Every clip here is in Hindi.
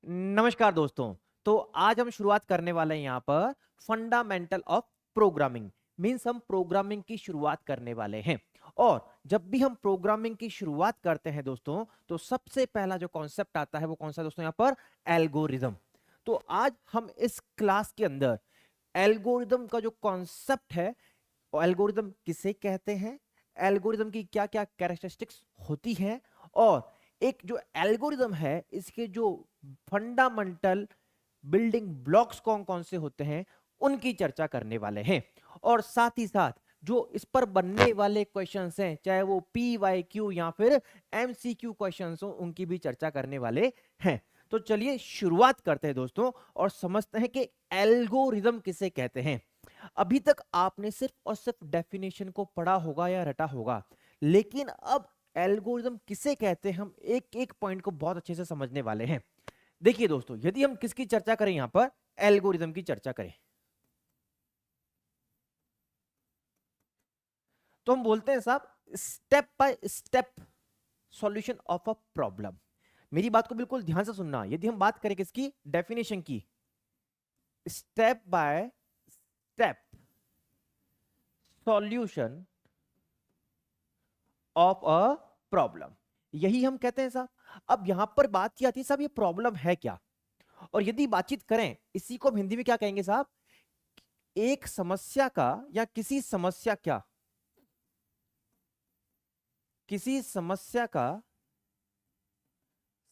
नमस्कार दोस्तों। तो आज हम शुरुआत करने वाले हैं यहाँ पर फंडामेंटल ऑफ प्रोग्रामिंग। मीन्स हम प्रोग्रामिंग की शुरुआत करने वाले हैं। और जब भी हम प्रोग्रामिंग की शुरुआत करते हैं दोस्तों, तो सबसे पहला जो कॉन्सेप्ट आता है वो कौन सा दोस्तों? यहाँ पर एल्गोरिदम। तो आज हम इस क्लास के अंदर एल्गोरिदम का जो कॉन्सेप्ट है, एल्गोरिदम किसे कहते हैं, एल्गोरिदम की क्या क्या कैरेक्टरिस्टिक्स होती हैं, और एक जो एल्गोरिदम है इसके जो फंडामेंटल बिल्डिंग ब्लॉक्स कौन कौन से होते हैं उनकी चर्चा करने वाले हैं। और साथ ही साथ जो इस पर बनने वाले क्वेश्चंस हैं, चाहे वो PYQ या फिर MCQ क्वेश्चंस हो, उनकी भी चर्चा करने वाले हैं। तो चलिए शुरुआत करते हैं दोस्तों और समझते हैं कि एल्गोरिदम किसे कहते हैं। अभी तक आपने सिर्फ और सिर्फ डेफिनेशन को पढ़ा होगा या रटा होगा, लेकिन अब एल्गोरिदम किसे कहते हैं हम एक एक पॉइंट को बहुत अच्छे से समझने वाले हैं। देखिए दोस्तों, यदि हम किसकी चर्चा करें, यहां पर एल्गोरिदम की चर्चा करें, तो हम बोलते हैं साहब step by step solution of a problem. मेरी बात को बिल्कुल ध्यान से सुनना। यदि हम बात करें किसकी, डेफिनेशन की, step by step solution of a problem, यही हम कहते हैं साहब। अब यहां पर बात की आती है साहब ये प्रॉब्लम है क्या, और यदि बातचीत करें इसी को हम हिंदी में क्या कहेंगे साहब? एक समस्या का या किसी समस्या क्या, किसी समस्या का,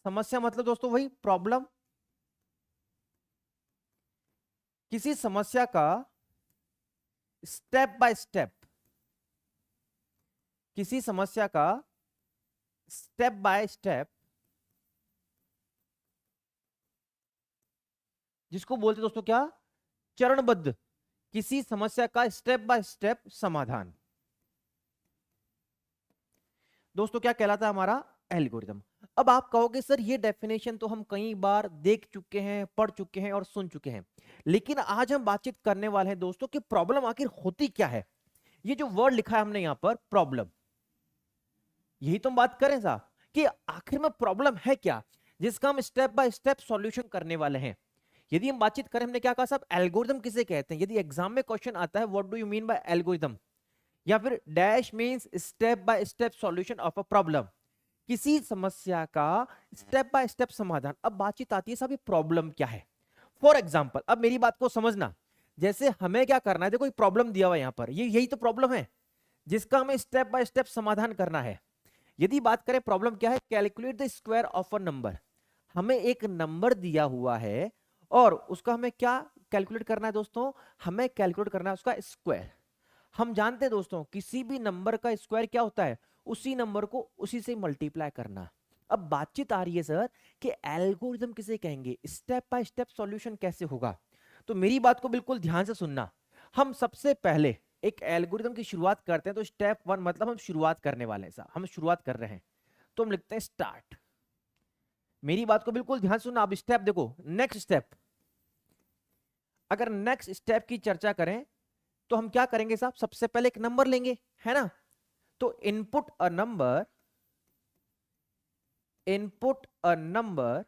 समस्या मतलब दोस्तों वही प्रॉब्लम, किसी समस्या का स्टेप बाय स्टेप, किसी समस्या का स्टेप बाय स्टेप, जिसको बोलते दोस्तों क्या? चरणबद्ध, किसी समस्या का स्टेप बाय स्टेप समाधान, दोस्तों क्या कहलाता है हमारा? एल्गोरिदम। अब आप कहोगे सर ये डेफिनेशन तो हम कई बार देख चुके हैं, पढ़ चुके हैं और सुन चुके हैं, लेकिन आज हम बातचीत करने वाले हैं दोस्तों कि प्रॉब्लम आखिर होती क्या है। ये जो वर्ड लिखा है हमने यहां पर प्रॉब्लम, यही तो हम बात करें साहब कि आखिर में प्रॉब्लम है क्या जिसका हम स्टेप बाय स्टेप सॉल्यूशन करने वाले हैं। यदि हम बातचीत करें, हमने क्या कहा साहब? एल्गोरिदम किसे कहते हैं। यदि एग्जाम में क्वेश्चन आता है what do you mean by algorithm, या फिर dash means step by step solution of a problem, किसी समस्या का स्टेप बाय स्टेप समाधान। अब बातचीत आती है साहब ये प्रॉब्लम क्या है। फॉर एग्जाम्पल, अब मेरी बात को समझना, जैसे हमें क्या करना है, देखो प्रॉब्लम दिया हुआ यहां पर, ये यही तो प्रॉब्लम है जिसका हमें स्टेप बाय स्टेप समाधान करना है। यदि बात करें प्रॉब्लम क्या है, calculate the square of a number. हमें एक नंबर दिया हुआ है और उसका हमें क्या कैलकुलेट करना है दोस्तों? हमें कैलकुलेट करना है उसका स्क्वायर। हम जानते हैं दोस्तों किसी भी नंबर का स्क्वायर क्या होता है? उसी नंबर को उसी से मल्टीप्लाई करना। अब बातचीत आ रही है सर कि एल्गोरिदम किसे कहेंगे, स्टेप बाय स्टेप सॉल्यूशन कैसे होगा। तो मेरी बात को बिल्कुल ध्यान से सुनना। हम सबसे पहले एक एल्गोरिदम की शुरुआत करते हैं, तो स्टेप वन मतलब हम शुरुआत करने वाले हैं साहब, हम शुरुआत कर रहे हैं, तो हम लिखते हैं स्टार्ट। मेरी बात को बिल्कुल ध्यान सुनना। अब स्टेप देखो, नेक्स्ट स्टेप, अगर नेक्स्ट स्टेप की चर्चा करें तो हम क्या करेंगे साहब? सबसे पहले एक नंबर लेंगे, है ना? तो input a number, input a number,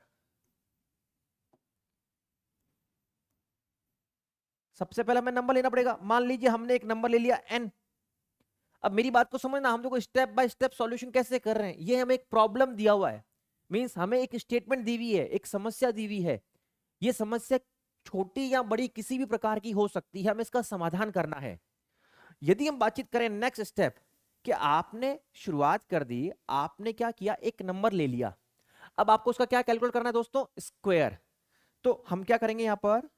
सबसे पहले हमें नंबर लेना पड़ेगा। मान लीजिए हमने एक नंबर ले लिया n। अब मेरी बात को समझना, हम देखो स्टेप बाय स्टेप सॉल्यूशन कैसे कर रहे हैं। ये हमें एक प्रॉब्लम दिया हुआ है, मींस हमें एक स्टेटमेंट दी हुई है, एक समस्या दी हुई है। ये समस्या छोटी या बड़ी किसी भी प्रकार की हो सकती है, हमें इसका समाधान करना है। यदि हम बातचीत करें नेक्स्ट स्टेप, कि आपने शुरुआत कर दी, आपने क्या किया, एक नंबर ले लिया, अब आपको उसका क्या कैलकुलेट करना है दोस्तों? स्क्वायर। तो हम क्या करेंगे यहां पर?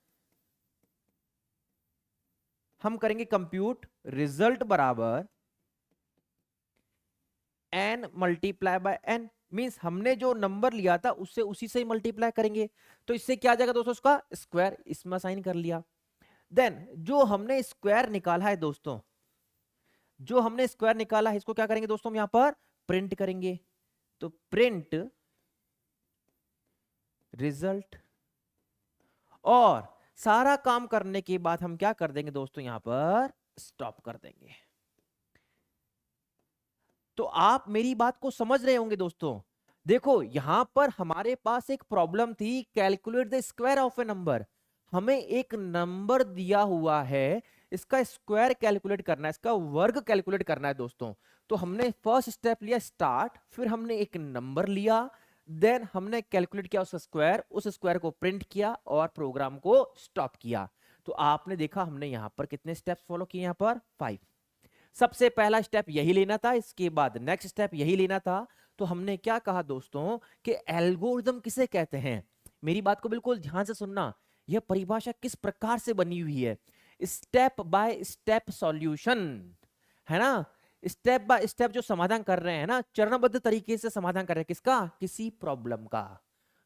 हम करेंगे कंप्यूट रिजल्ट बराबर n multiply by n। Means हमने जो नंबर लिया था उससे उसी से ही मल्टीप्लाई करेंगे, तो इससे क्या आ जाएगा दोस्तों? उसका स्क्वायर। इसमें साइन कर लिया। देन जो हमने स्क्वायर निकाला है दोस्तों, जो हमने स्क्वायर निकाला है, इसको क्या करेंगे दोस्तों? हम यहां पर प्रिंट करेंगे। तो प्रिंट रिजल्ट, और सारा काम करने के बाद हम क्या कर देंगे दोस्तों? यहां पर स्टॉप कर देंगे। तो आप मेरी बात को समझ रहे होंगे दोस्तों, देखो यहां पर हमारे पास एक प्रॉब्लम थी, calculate the square of A number. हमें एक नंबर दिया हुआ है, इसका स्क्वायर कैलकुलेट करना है, इसका वर्ग कैलकुलेट करना है दोस्तों। तो हमने फर्स्ट स्टेप लिया स्टार्ट, फिर हमने एक नंबर लिया, देन हमने कैलकुलेट किया उसका स्क्वायर, उस स्क्वायर को प्रिंट किया और प्रोग्राम को स्टॉप किया। तो आपने देखा हमने यहां पर कितने स्टेप्स फॉलो किए, यहां पर 5। सबसे पहला स्टेप यही लेना था, इसके बाद नेक्स्ट स्टेप यही लेना था। तो हमने क्या कहा दोस्तों कि एल्गोरिदम किसे कहते हैं। मेरी बात को बिल्कुल ध्यान से सुनना, यह परिभाषा किस प्रकार से बनी हुई है। स्टेप बाय स्टेप सॉल्यूशन, है ना। स्टेप बाय स्टेप जो समाधान कर रहे हैं ना, चरणबद्ध तरीके से समाधान कर रहे हैं, किसका, किसी प्रॉब्लम का।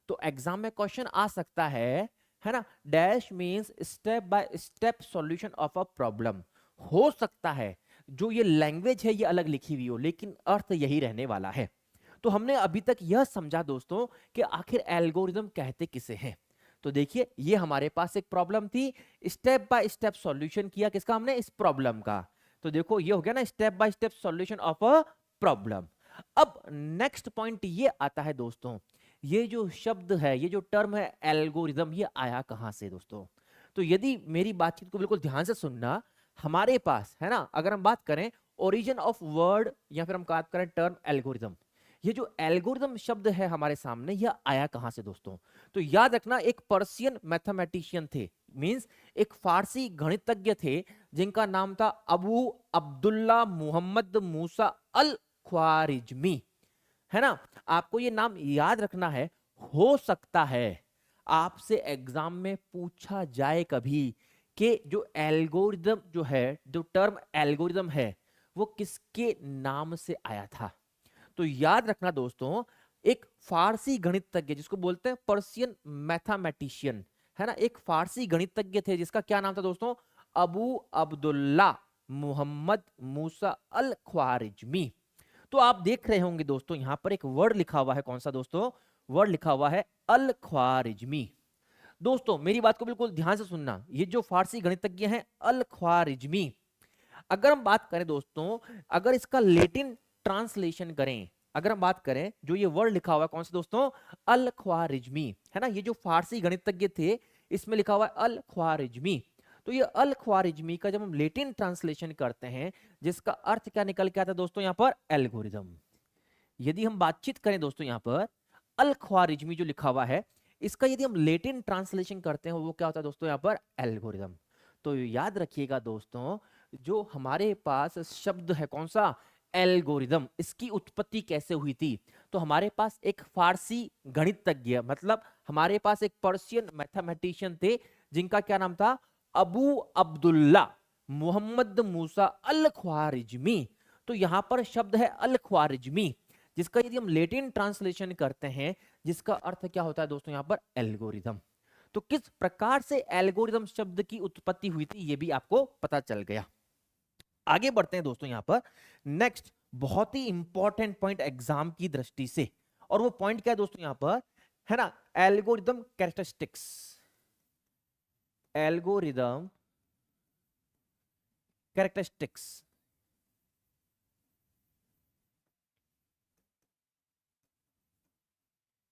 तो एग्जाम में क्वेश्चन आ सकता है ना। Dash means step by step solution of a problem. हो सकता है जो ये लैंग्वेज है ये अलग लिखी हुई हो, लेकिन अर्थ यही रहने वाला है। तो हमने अभी तक यह समझा दोस्तों कि आखिर एल्गोरिदम कहते किसे हैं। तो देखिए ये हमारे पास एक प्रॉब्लम थी, स्टेप बाय स्टेप सॉल्यूशन किया किसका हमने, इस प्रॉब्लम का। तो देखो ये हो गया ना step by step solution of a problem. अब नेक्स्ट पॉइंट ये आता है दोस्तों, ये जो शब्द है, ये जो टर्म है एल्गोरिदम, ये आया कहां से दोस्तों। तो यदि मेरी बातचीत को बिल्कुल ध्यान से सुनना, हमारे पास है ना, अगर हम बात करें ओरिजिन ऑफ वर्ड या फिर हम बात करें टर्म एल्गोरिदम, ये जो एल्गोरिदम शब्द है हमारे सामने, यह आया कहां से दोस्तों। तो याद रखना एक पर्शियन मैथमेटिशियन थे, मींस एक फारसी गणितज्ञ थे, जिनका नाम था अबू अब्दुल्ला मोहम्मद मूसा अल ख्वारिजमी, है ना। आपको ये नाम याद रखना है। हो सकता है आपसे एग्जाम में पूछा जाए कभी कि जो एल्गोरिदम जो है, जो टर्म एल्गोरिदम है, वो किसके नाम से आया था। तो याद रखना दोस्तों, एक फारसी गणितज्ञ जिसको बोलते हैं पर्शियन मैथमेटिशियन, है ना, एक फारसी गणितज्ञ थे जिसका क्या नाम था दोस्तों, अबू अब्दुल्ला मोहम्मद मूसा अल ख्वारिजमी। तो आप देख रहे होंगे दोस्तों यहां पर एक वर्ड लिखा हुआ है, कौन सा दोस्तों, वर्ड लिखा हुआ है अल ख्वारिजमी। दोस्तों मेरी बात को बिल्कुल ध्यान से सुनना, ये जो फारसी गणितज्ञ हैं अल ख्वारिजमी, अगर हम बात करें दोस्तों, अगर इसका लेटिन ट्रांसलेशन करें, अगर हम बात करें जो ये वर्ड लिखा हुआ है कौन सा दोस्तों, अल ख्वारिजमी, है ना, ये जो फारसी गणितज्ञ थे इसमें लिखा हुआ है अल ख्वारिजमी। तो ये अल ख्वारिजमी का जब हम लेटिन ट्रांसलेशन करते हैं, जिसका अर्थ क्या निकल के आता है दोस्तों, यहाँ पर एल्गोरिदम। यदि हम बातचीत करें दोस्तों यहाँ पर अल ख्वारिजमी जो लिखा हुआ है, इसका यदि हम लेटिन ट्रांसलेशन करते हैं वो क्या होता है दोस्तों, यहाँ पर एल्गोरिदम। तो याद रखिएगा दोस्तों, जो हमारे पास शब्द है कौन सा, एल्गोरिदम, इसकी उत्पत्ति कैसे हुई थी। तो हमारे पास एक फारसी गणितज्ञ, मतलब हमारे पास एक पर्शियन मैथमेटिशियन थे, जिनका क्या नाम था, अबू अब्दुल्ला मोहम्मद मूसा अल ख्वारिजमी। तो यहां पर शब्द है अल ख्वारिजमी, जिसका यदि हम लेटिन ट्रांसलेशन करते हैं, जिसका अर्थ क्या होता है दोस्तों, यहां पर एल्गोरिदम। तो किस प्रकार से एल्गोरिदम शब्द की उत्पत्ति हुई थी ये भी आपको पता चल गया। आगे बढ़ते हैं दोस्तों, यहां पर नेक्स्ट बहुत ही इंपॉर्टेंट पॉइंट एग्जाम की दृष्टि से, और वो पॉइंट क्या है दोस्तों यहां पर, है ना, एल्गोरिदम कैरेक्टरिस्टिक्स। एल्गोरिदम कैरेक्टरिस्टिक्स,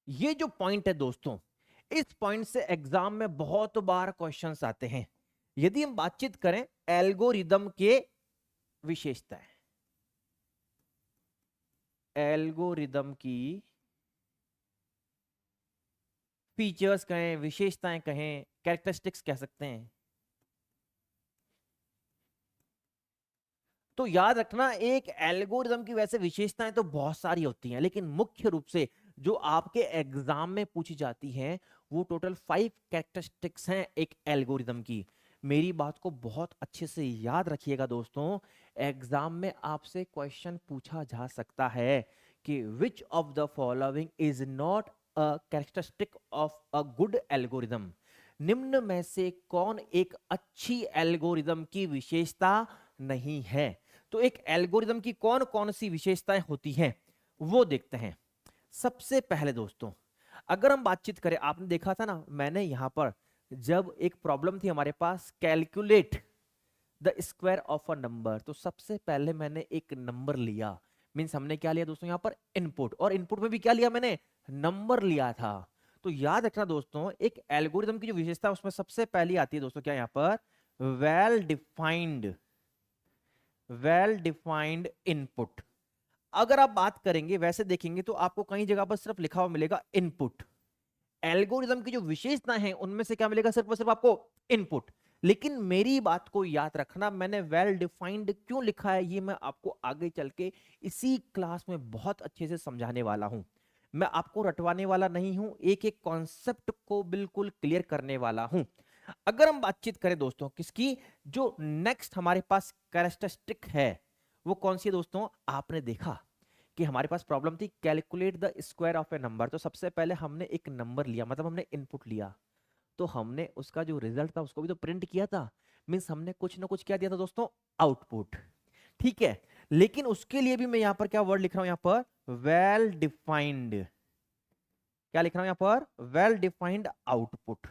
ये जो पॉइंट है दोस्तों, इस पॉइंट से एग्जाम में बहुत बार क्वेश्चंस आते हैं। यदि हम बातचीत करें एल्गोरिदम के विशेषताएं, एल्गोरिदम की फीचर्स कहें, विशेषताएं कहें, कैरेक्टरिस्टिक्स कह सकते हैं, तो याद रखना एक एल्गोरिदम की वैसे विशेषताएं तो बहुत सारी होती हैं, लेकिन मुख्य रूप से जो आपके एग्जाम में पूछी जाती हैं वो टोटल 5 कैरेक्टरिस्टिक्स हैं एक एल्गोरिदम की। मेरी बात को बहुत अच्छे से याद रखिएगा दोस्तों, एग्जाम में आपसे क्वेश्चन पूछा जा सकता है कि विच of the following is not a characteristic of a good algorithm. निम्न में से कौन एक अच्छी एल्गोरिदम की विशेषता नहीं है। तो एक एल्गोरिदम की कौन कौन सी विशेषताएं होती हैं वो देखते हैं। सबसे पहले दोस्तों अगर हम बातचीत करें, आपने देखा था ना, मैंने यहां पर जब एक प्रॉब्लम थी हमारे पास, calculate the square of a number, तो सबसे पहले मैंने एक नंबर लिया, मीन्स हमने क्या लिया दोस्तों यहाँ पर इनपुट, और इनपुट में भी क्या लिया मैंने, नंबर लिया था। तो याद रखना दोस्तों, एक एल्गोरिथम की जो विशेषता है उसमें सबसे पहली आती है दोस्तों क्या यहाँ पर, well defined, well defined input. अगर आप बात करेंगे वैसे देखेंगे तो आपको कई जगह पर सिर्फ लिखा हुआ मिलेगा इनपुट। एल्गोरिथम की जो विशेषताएं हैं उनमें से क्या मिलेगा, सिर्फ और सिर्फ आपको इनपुट। लेकिन मेरी बात को याद रखना, मैंने वेल डिफाइंड क्यों लिखा है ये मैं आपको आगे चल के इसी क्लास में बहुत अच्छे से समझाने वाला हूं। मैं आपको रटवाने वाला नहीं हूं, एक एक कॉन्सेप्ट को बिल्कुल क्लियर करने वाला हूं। अगर हम बातचीत करें दोस्तों किसकी, जो नेक्स्ट हमारे पास कैरेक्टरिस्टिक है वो कौन सी है दोस्तों, आपने देखा कि हमारे पास प्रॉब्लम थी calculate the square of A number. तो सबसे पहले हमने एक नंबर लिया, मतलब हमने इनपुट लिया, तो हमने उसका जो रिजल्ट था उसको भी तो प्रिंट किया था। मींस हमने कुछ ना कुछ क्या दिया था दोस्तों, आउटपुट। ठीक है, लेकिन उसके लिए भी मैं यहां पर क्या वर्ड लिख रहा हूं, यहां पर वेल डिफाइंड, क्या लिख रहा हूं यहां पर, वेल डिफाइंड आउटपुट।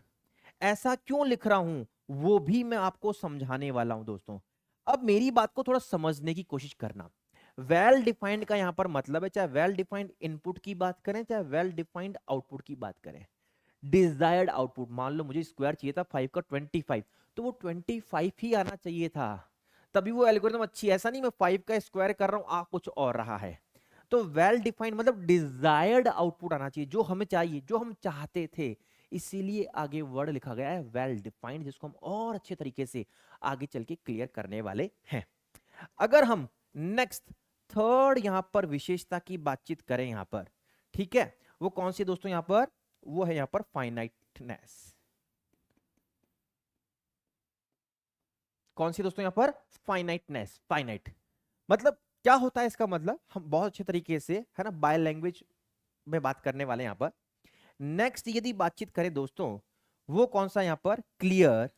ऐसा क्यों लिख रहा हूं वो भी मैं आपको समझाने वाला हूं दोस्तों। अब मेरी बात को थोड़ा समझने की कोशिश करना। वेल डिफाइंड का यहां पर मतलब है, चाहे वेल डिफाइंड इनपुट की बात करें चाहे वेल डिफाइंड आउटपुट की बात करें, डिजायर्ड आउटपुट। मान लो मुझे स्क्वायर चाहिए था 5 का 25, तो वो 25 ही आना चाहिए था, तभी वो एल्गोरिथम अच्छी है। ऐसा नहीं मैं 5 का स्क्वायर कर रहा हूं आ कुछ और रहा है। तो वेल डिफाइंड मतलब डिजायर्ड आउटपुट आना चाहिए, जो हमें चाहिए, जो हम चाहते थे। इसीलिए आगे वर्ड लिखा गया है वेल डिफाइंड, जिसको हम और अच्छे तरीके से आगे चल के क्लियर करने वाले हैं। अगर हम नेक्स्ट थर्ड यहां पर विशेषता की बातचीत करें यहां पर, ठीक है, वो कौन सी दोस्तों यहां पर, वो है यहां पर फाइनाइटनेस। कौन सी दोस्तों यहां पर, फाइनाइटनेस। फाइनाइट मतलब क्या होता है, इसका मतलब हम बहुत अच्छे तरीके से है ना बाय लैंग्वेज में बात करने वाले यहां पर। नेक्स्ट यदि बातचीत करें दोस्तों, वो कौन सा यहां पर, क्लियर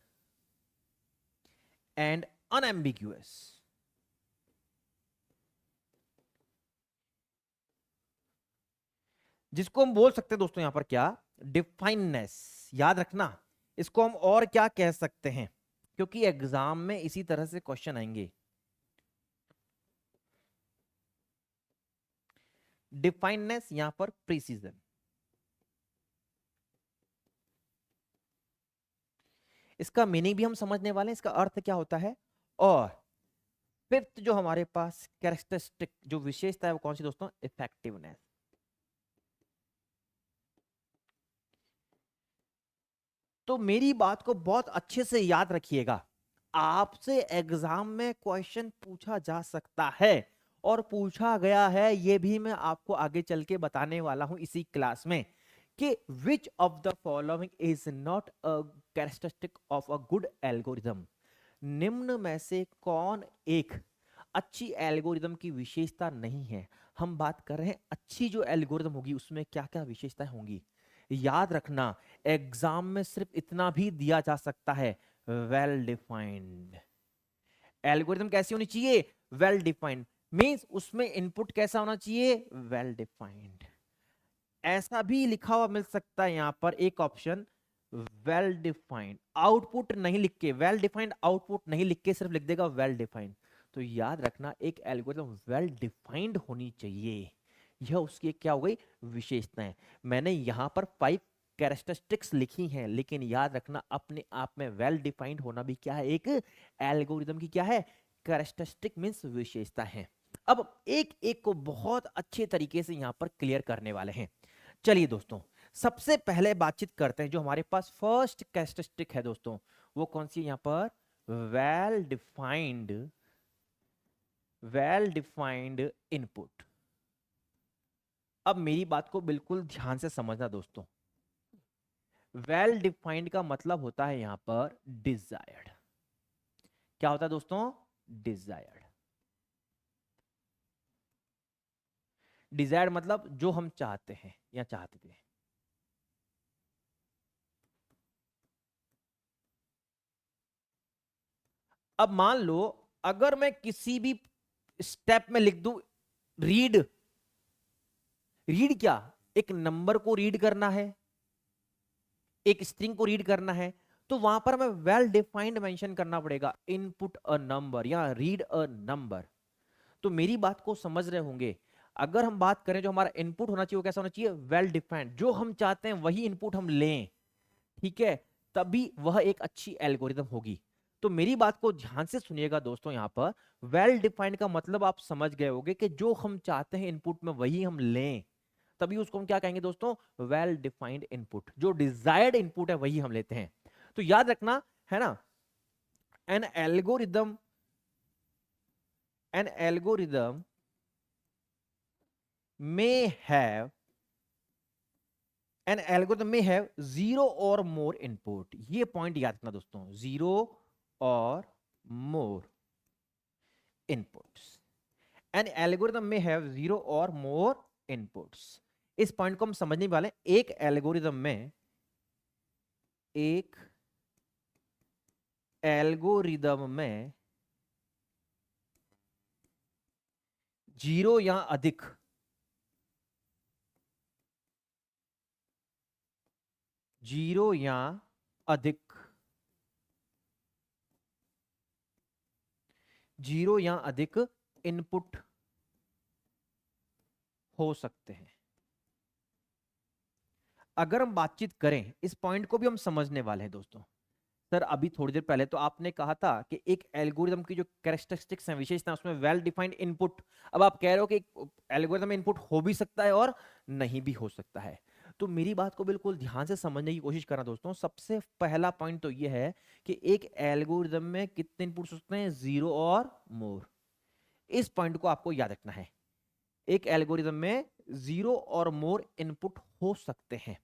एंड अनएम्बिग्यूअस। जिसको हम बोल सकते हैं दोस्तों यहां पर क्या, डिफाइननेस। याद रखना, इसको हम और क्या कह सकते हैं, क्योंकि एग्जाम में इसी तरह से क्वेश्चन आएंगे। डिफाइननेस यहां पर प्रिसीजन। इसका मीनिंग भी हम समझने वाले हैं, इसका अर्थ क्या होता है। और फिफ्थ जो हमारे पास कैरेक्टरिस्टिक जो विशेषता है वो कौन सी दोस्तों, इफेक्टिवनेस। तो मेरी बात को बहुत अच्छे से याद रखिएगा, आपसे एग्जाम में क्वेश्चन पूछा जा सकता है, और पूछा गया है ये भी मैं आपको आगे चल के बताने वाला हूं इसी क्लास में, कि विच of the following is not a characteristic of a good algorithm. निम्न में से कौन एक अच्छी एल्गोरिथम की विशेषता नहीं है। हम बात कर रहे हैं अच्छी जो एल्गोरिथम होगी उसमें क्या क्या विशेषताएं होंगी। याद रखना, एग्जाम में सिर्फ इतना भी दिया जा सकता है, वेल डिफाइंड। एल्गोरिथम कैसी होनी चाहिए, वेल डिफाइंड। मींस उसमें इनपुट कैसा होना चाहिए, वेल डिफाइंड। ऐसा भी लिखा हुआ मिल सकता है यहां पर एक ऑप्शन, वेल डिफाइंड आउटपुट नहीं लिख के, वेल डिफाइंड आउटपुट नहीं लिख के सिर्फ लिख देगा वेल डिफाइंड। तो याद रखना एक एल्गोरिथम वेल डिफाइंड होनी चाहिए, यह उसकी एक क्या हो गई, विशेषताएं। मैंने यहां पर 5 कैरेक्टरिस्टिक्स लिखी हैं, लेकिन याद रखना अपने आप में वेल डिफाइंड होना भी क्या है, एक एल्गोरिथम की क्या है, कैरेक्टरिस्टिक मींस विशेषता है। अब एक एक को बहुत अच्छे तरीके से यहां पर क्लियर करने वाले हैं। चलिए दोस्तों, सबसे पहले बातचीत करते हैं जो हमारे पास फर्स्ट कैरेक्टरिस्टिक है दोस्तों, वो कौन सी है यहां पर, well defined, well defined input. अब मेरी बात को बिल्कुल ध्यान से समझना दोस्तों, वेल डिफाइंड का मतलब होता है यहां पर डिजायर्ड। क्या होता है दोस्तों, डिजायर्ड। डिजायर्ड मतलब जो हम चाहते हैं या चाहते थे। अब मान लो अगर मैं किसी भी स्टेप में लिख दूं रीड, रीड क्या, एक नंबर को रीड करना है, एक स्ट्रिंग को रीड करना है, तो वहां पर हमें वेल डिफाइंड मेंशन करना पड़ेगा, इनपुट अ नंबर या रीड अ नंबर। तो मेरी बात को समझ रहे होंगे। अगर हम बात करें जो हमारा इनपुट होना चाहिए वो कैसा होना चाहिए, वेल डिफाइंड, जो हम चाहते हैं वही इनपुट हम लें, ठीक है, तभी वह एक अच्छी एल्गोरिदम होगी। तो मेरी बात को ध्यान से सुनिएगा दोस्तों, यहां पर वेल डिफाइंड का मतलब आप समझ गए होंगे कि जो हम चाहते हैं इनपुट में वही हम लें, तभी उसको हम क्या कहेंगे दोस्तों, वेल डिफाइंड इनपुट। जो डिजायर्ड इनपुट है वही हम लेते हैं। तो याद रखना है ना, N algorithm, N algorithm may have, an algorithm may have zero or more input। ये पॉइंट याद रखना दोस्तों, जीरो और मोर इनपुट्स। एन एल्गोरिदम में हैव जीरो और मोर इनपुट्स। इस पॉइंट को हम समझने वाले हैं। एक एल्गोरिदम में, एक एल्गोरिदम में जीरो या अधिक, जीरो या अधिक, जीरो या अधिक इनपुट हो सकते हैं। अगर हम बातचीत करें, इस पॉइंट को भी हम समझने वाले हैं दोस्तों। सर अभी थोड़ी देर पहले तो आपने कहा था कि एक एल्गोरिदम की जो कैरेक्टरिस्टिक्स हैं, विशेषता, उसमें वेल डिफाइंड इनपुट। अब आप कह रहे हो कि एक एल्गोरिदम में इनपुट हो भी सकता है और नहीं भी हो सकता है। तो मेरी बात को बिल्कुल ध्यान से समझने की कोशिश करना दोस्तों। सबसे पहला पॉइंट तो ये है कि एक एल्गोरिदम में कितने इनपुट हो सकते हैं, जीरो और मोर। इस पॉइंट को आपको याद रखना है। एक एल्गोरिदम में जीरो और मोर इनपुट हो सकते हैं।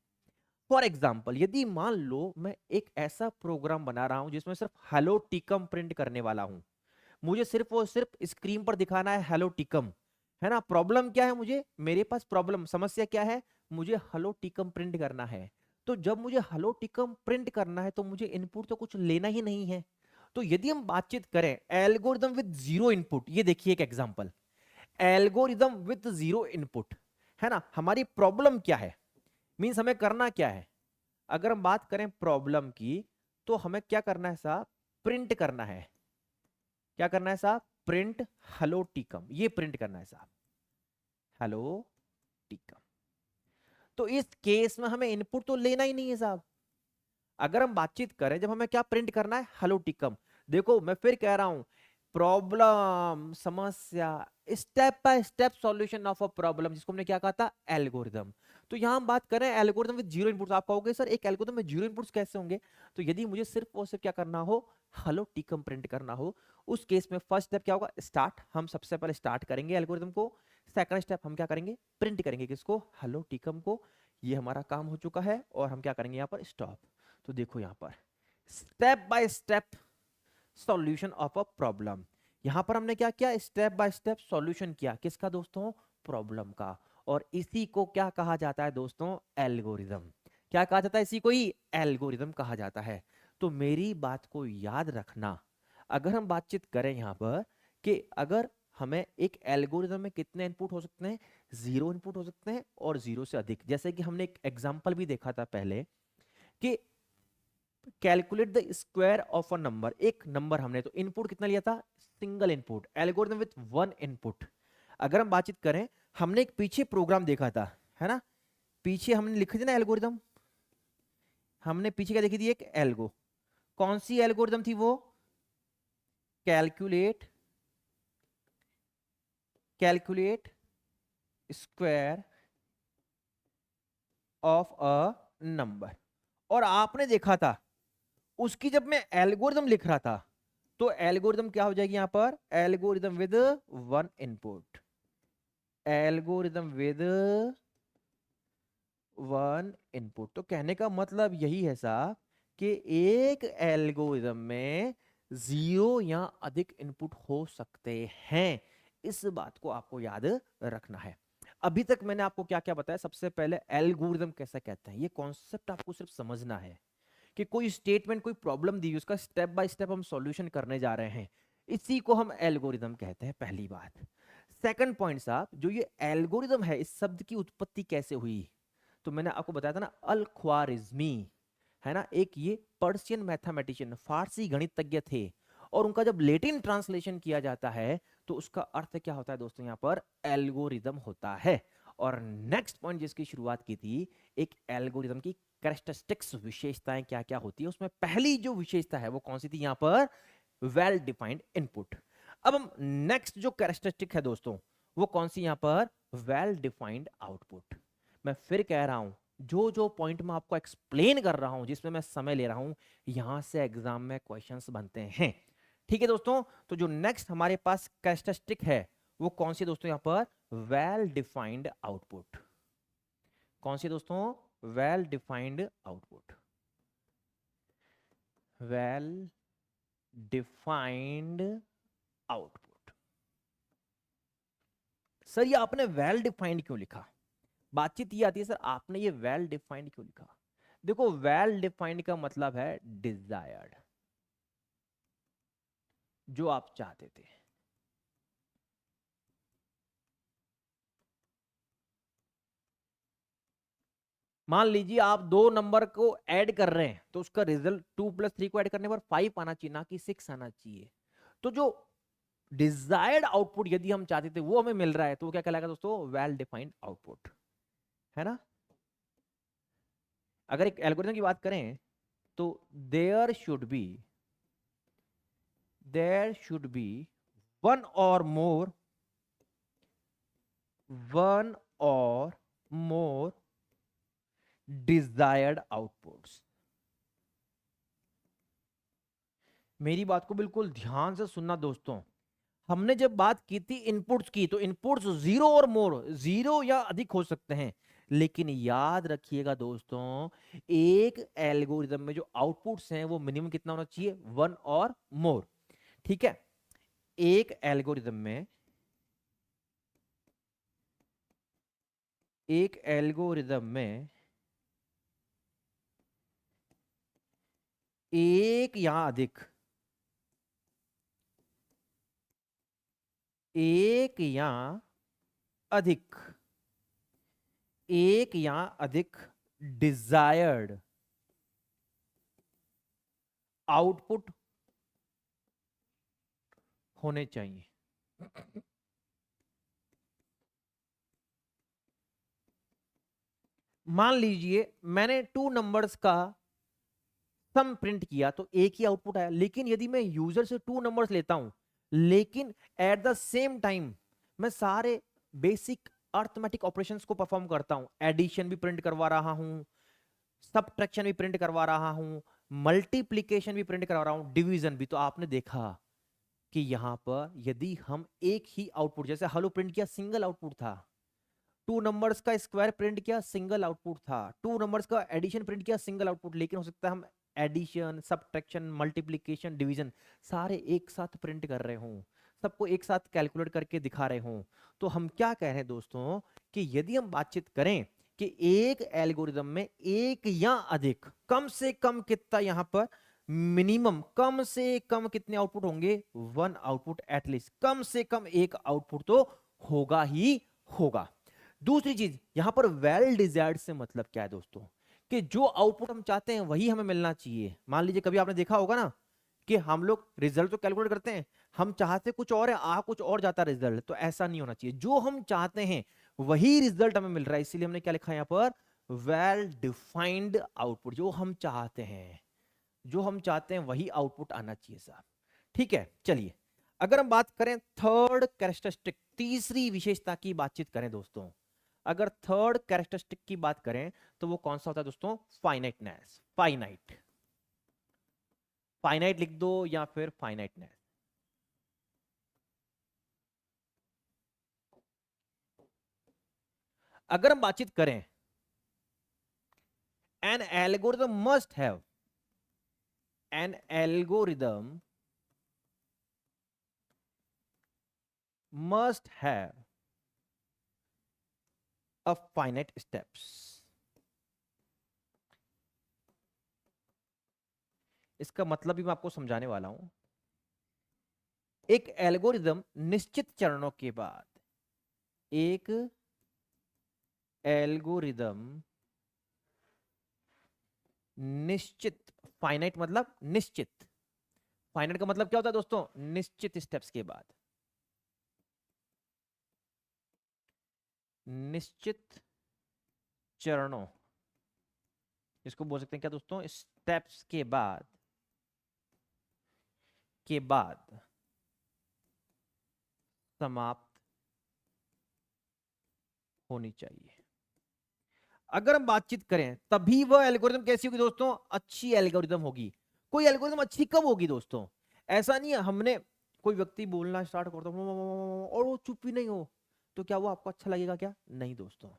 फॉर एग्जाम्पल, यदि मान लो मैं एक ऐसा प्रोग्राम बना रहा हूं जिसमें सिर्फ हेलो टिकम प्रिंट करने वाला हूं, मुझे सिर्फ और सिर्फ स्क्रीन पर दिखाना है हेलो टिकम, है ना। प्रॉब्लम क्या है, मुझे, मेरे पास प्रॉब्लम, समस्या क्या है, मुझे हेलो टिकम प्रिंट करना है। तो जब मुझे हेलो टिकम प्रिंट करना है तो मुझे इनपुट तो कुछ लेना ही नहीं है। तो यदि हम बातचीत करें एल्गोरिदम विद जीरो इनपुट, ये देखिए एक example, algorithm with zero input, है ना। हमारी प्रॉब्लम क्या है, मींस हमें करना क्या है। अगर हम बात करें प्रॉब्लम की, तो हमें क्या करना है साहब, प्रिंट करना है। क्या करना है साहब, प्रिंट हेलो टिकम, ये प्रिंट करना है साहब, हेलो टिकम। तो इस केस में हमें इनपुट तो लेना ही नहीं है साहब। अगर हम बातचीत करें, जब हमें क्या प्रिंट करना है, हेलो टिकम। देखो मैं फिर कह रहा हूं, प्रॉब्लम, समस्या, step by step solution of a problem, जिसको हमने क्या कहा था, एल्गोरिदम। तो यहां हम बात करें एल्गोरिदम विद जीरो इनपुट्स। आप कहोगे सर एक एल्गोरिदम में जीरो इनपुट्स कैसे होंगे। तो यदि मुझे सिर्फ और सिर्फ क्या करना हो, हेलो टिकम प्रिंट करना हो, उस केस में फर्स्ट स्टेप क्या होगा, स्टार्ट। हम सबसे पहले स्टार्ट करेंगे एल्गोरिदम को। सेकंड स्टेप हम क्या करेंगे, प्रिंट करेंगे किसको, हेलो टिकम को। ये हमारा काम हो चुका है। और हम क्या करेंगे यहाँ पर, स्टॉप। तो देखो यहाँ पर step by step solution of a problem. यहां पर हमने क्या किया, स्टेप बाय स्टेप सॉल्यूशन किया, किसका दोस्तों, प्रॉब्लम का। और इसी को क्या कहा जाता है दोस्तों, एल्गोरिदम। क्या कहा जाता है, इसी को ही एल्गोरिदम कहा जाता है। तो मेरी बात को याद रखना, अगर हम बातचीत करें यहां पर कि अगर हमें एक एल्गोरिदम में कितने इनपुट हो सकते हैं, जीरो इनपुट हो सकते हैं और जीरो से अधिक। जैसे कि हमने एक एग्जांपल भी देखा था पहले कि calculate the square of a number. एक नंबर हमने तो इनपुट कितना लिया था, single input, algorithm with one input. अगर हम बातचीत करें, हमने एक पीछे प्रोग्राम देखा था, है ना, पीछे हमने लिखी थी ना एल्गोरिथम, हमने पीछे क्या देखी थी, एक एल्गो। कौन सी एल्गोरिथम थी वो, calculate, calculate square of a number. और आपने देखा था उसकी जब मैं एल्गोरिथम लिख रहा था, तो एल्गोरिथम क्या हो जाएगी यहां पर, algorithm with one input, algorithm with one input. तो कहने का मतलब यही है साहब कि एक एल्गोरिथम में जीरो या अधिक इनपुट हो सकते हैं। इस बात को आपको याद रखना है। अभी तक मैंने आपको क्या क्या बताया, सबसे पहले एल्गोरिथम कैसे कहते हैं, ये कॉन्सेप्ट आपको सिर्फ समझना है कि कोई स्टेटमेंट, कोई प्रॉब्लम दी, उसका स्टेप बाय स्टेप हम सॉल्यूशन करने जा रहे हैं, इसी को हम एल्गोरिथम कहते हैं, पहली बात। सेकंड पॉइंट साहब, जो ये एल्गोरिथम है, इस शब्द की उत्पत्ति कैसे हुई। तो मैंने आपको बताया था ना, अल ख्वारिज्मी, है ना, एक ये पर्शियन मैथमेटिशियन, फारसी गणितज्ञ थे। और उनका जब लेटिन ट्रांसलेशन किया जाता है तो उसका अर्थ क्या होता है दोस्तों, यहाँ पर एल्गोरिदम होता है। और नेक्स्ट पॉइंट जिसकी शुरुआत की थी, एक एल्गोरिदम की कैरेक्टरिस्टिक्स, विशेषताएं क्या क्या होती है, उसमें पहली जो विशेषता है वो कौन सी थी, यहाँ पर वेल डिफाइंड इनपुट। अब हम नेक्स्ट जो कैरेक्टरिस्टिक है दोस्तों, वो कौन सी, यहाँ पर वेल डिफाइंड आउटपुट। मैं फिर कह रहा हूं, जो जो पॉइंट मैं आपको एक्सप्लेन कर रहा हूं, जिसमें मैं समय ले रहा हूं, यहां से एग्जाम में क्वेश्चंस बनते हैं। ठीक है दोस्तों, तो जो नेक्स्ट हमारे पास कैरेक्टरिस्टिक है वो कौन सी दोस्तों, यहां पर वेल डिफाइंड आउटपुट। कौन सी दोस्तों, well defined output. Well defined output. Sir ये आपने वेल डिफाइंड क्यों लिखा, बातचीत ये आती है सर आपने ये वेल डिफाइंड क्यों लिखा। देखो वेल डिफाइंड का मतलब है डिजायर्ड, जो आप चाहते थे। मान लीजिए आप दो नंबर को ऐड कर रहे हैं, तो उसका रिजल्ट 2+3 को ऐड करने पर 5 आना चाहिए, ना कि 6 आना चाहिए। तो जो डिजायर्ड आउटपुट यदि हम चाहते थे वो हमें मिल रहा है, तो वो क्या कहलाएगा दोस्तों, वेल डिफाइंड आउटपुट, है ना। अगर एक एल्गोरिथम की बात करें तो देयर शुड बी वन और मोर वन और मोर डिजायर्ड आउटपुट्स। मेरी बात को बिल्कुल ध्यान से सुनना दोस्तों। हमने जब बात की थी इनपुट्स की, तो इनपुट्स जीरो और मोर, जीरो या अधिक हो सकते हैं, लेकिन याद रखिएगा दोस्तों, एक एल्गोरिदम में जो आउटपुट्स हैं वो मिनिमम कितना होना चाहिए, वन और मोर। ठीक है, एक एल्गोरिदम में एक एल्गोरिदम में एक या अधिक, एक या अधिक, एक या अधिक डिजायर्ड आउटपुट होने चाहिए। मान लीजिए मैंने टू नंबर्स का सम प्रिंट किया तो एक ही आउटपुट आया, लेकिन यदि मैं यूजर से टू नंबर्स लेता हूं, लेकिन एट द सेम टाइम मैं सारे बेसिक अर्थमेटिक ऑपरेशंस को परफॉर्म करता हूं, एडिशन भी प्रिंट करवा रहा हूं, सबट्रैक्शन भी प्रिंट करवा रहा हूं, मल्टीप्लीकेशन भी प्रिंट करवा रहा हूं, डिवीजन भी, तो आपने देखा कि यहां पर यदि हम एक ही आउटपुट, जैसे हेलो प्रिंट किया, सिंगल आउटपुट था, टू नंबर्स का स्क्वायर प्रिंट किया, सिंगल आउटपुट था, टू नंबर्स का एडिशन प्रिंट किया, सिंगल आउटपुट, लेकिन हो सकता है हम एडिशन, सब्ट्रैक्शन, मल्टीप्लिकेशन, डिवीजन सारे एक साथ प्रिंट कर रहे हों, सबको एक साथ कैलकुलेट करके दिखा रहे हों। तो हम क्या कह रहे हैं दोस्तों, कि यदि हम बातचीत करें कि एक एल्गोरिदम में एक या अधिक, कम से कम कितना, यहां पर मिनिमम कम से कम कितने आउटपुट होंगे, वन आउटपुट एटलीस्ट, कम से कम एक आउटपुट तो होगा ही होगा। दूसरी चीज यहां पर वेल डिजायर्ड से मतलब क्या है दोस्तों, कि जो आउटपुट हम चाहते हैं वही हमें मिलना चाहिए। मान लीजिए कभी आपने देखा होगा ना कि हम लोग रिजल्ट तो कैलकुलेट करते हैं, हम चाहते कुछ और है, आ कुछ और जाता है रिजल्ट, तो ऐसा नहीं होना चाहिए। जो हम चाहते हैं वही रिजल्ट हमें मिल रहा है, इसीलिए हमने क्या लिखा है यहां पर, वेल डिफाइंड आउटपुट। जो हम चाहते हैं, जो हम चाहते हैं वही आउटपुट आना चाहिए साहब। ठीक है, चलिए अगर हम बात करें थर्ड कैरेक्टरिस्टिक, तीसरी विशेषता की बातचीत करें दोस्तों, अगर थर्ड कैरेक्टरिस्टिक की बात करें तो वो कौन सा होता है दोस्तों, फाइनाइटनेस। फाइनाइट, फाइनाइट लिख दो या फिर फाइनाइटनेस। अगर हम बातचीत करें, N algorithm must have, N algorithm must have a finite steps. इसका मतलब भी मैं आपको समझाने वाला हूं। एक एल्गोरिदम निश्चित चरणों के बाद, एक एल्गोरिदम निश्चित, फाइनाइट मतलब निश्चित, फाइनाइट का मतलब क्या होता है दोस्तों, निश्चित स्टेप्स के बाद, निश्चित चरणों, इसको बोल सकते हैं क्या दोस्तों, स्टेप्स के बाद समाप्त होनी चाहिए। अगर हम बातचीत करें तभी वह एल्गोरिदम कैसी होगी दोस्तों, अच्छी एल्गोरिदम होगी। कोई एल्गोरिदम अच्छी कब होगी दोस्तों, ऐसा नहीं है हमने कोई व्यक्ति बोलना स्टार्ट कर दो और वो चुप ही नहीं हो तो क्या वो आपको अच्छा लगेगा क्या, नहीं दोस्तों।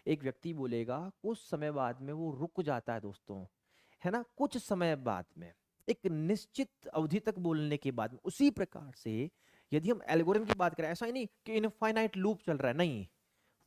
एक व्यक्ति बोलेगा कुछ समय बाद में वो रुक जाता है दोस्तों, है ना, कुछ समय बाद में, एक निश्चित अवधि तक बोलने के बाद में। उसी प्रकार से यदि हम एल्गोरिथम की बात करें, ऐसा ही नहीं कि इनफाइनाइट लूप चल रहा है, नहीं,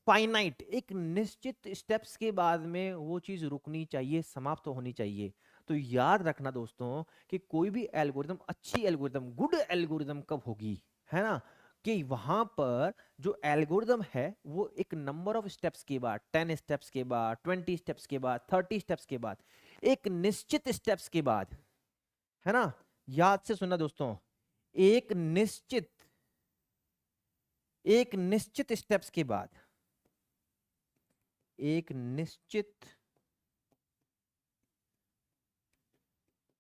फाइनाइट, एक निश्चित स्टेप्स के बाद में वो चीज रुकनी चाहिए, समाप्त तो होनी चाहिए। तो याद रखना दोस्तों कि कोई भी एल्गोरिथम, अच्छी एल्गोरिथम, गुड एल्गोरिथम कब होगी, है ना, कि वहां पर जो एल्गोरिदम है वो एक नंबर ऑफ स्टेप्स के बाद, 10 स्टेप्स के बाद, 20 स्टेप्स के बाद, 30 स्टेप्स के बाद, एक निश्चित स्टेप्स के बाद, है ना, याद से सुनना दोस्तों, एक निश्चित स्टेप्स के बाद, एक निश्चित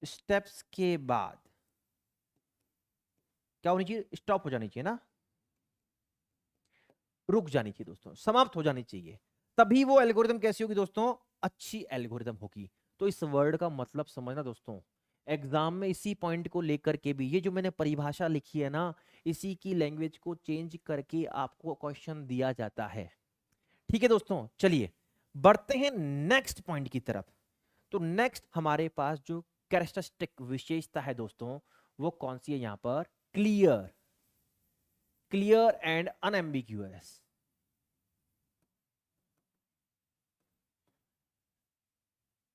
स्टेप्स के बाद क्या होनी चाहिए, स्टॉप हो जानी चाहिए ना, रुक जानी चाहिए दोस्तों, समाप्त हो जानी चाहिए। तभी वो एल्गोरिदम कैसी होगी दोस्तों, अच्छी एल्गोरिदम होगी। तो इस वर्ड का मतलब समझना दोस्तों, एग्जाम में इसी पॉइंट को लेकर के भी, ये जो मैंने परिभाषा लिखी है ना, इसी की लैंग्वेज को चेंज करके आपको क्वेश्चन दिया जाता है। ठीक है दोस्तों, चलिए बढ़ते हैं नेक्स्ट पॉइंट की तरफ। तो नेक्स्ट हमारे पास जो कैरेक्टरिस्टिक विशेषता है दोस्तों, वो कौन सी है यहां पर, क्लियर, क्लियर एंड अनएम्बिग्यूअस।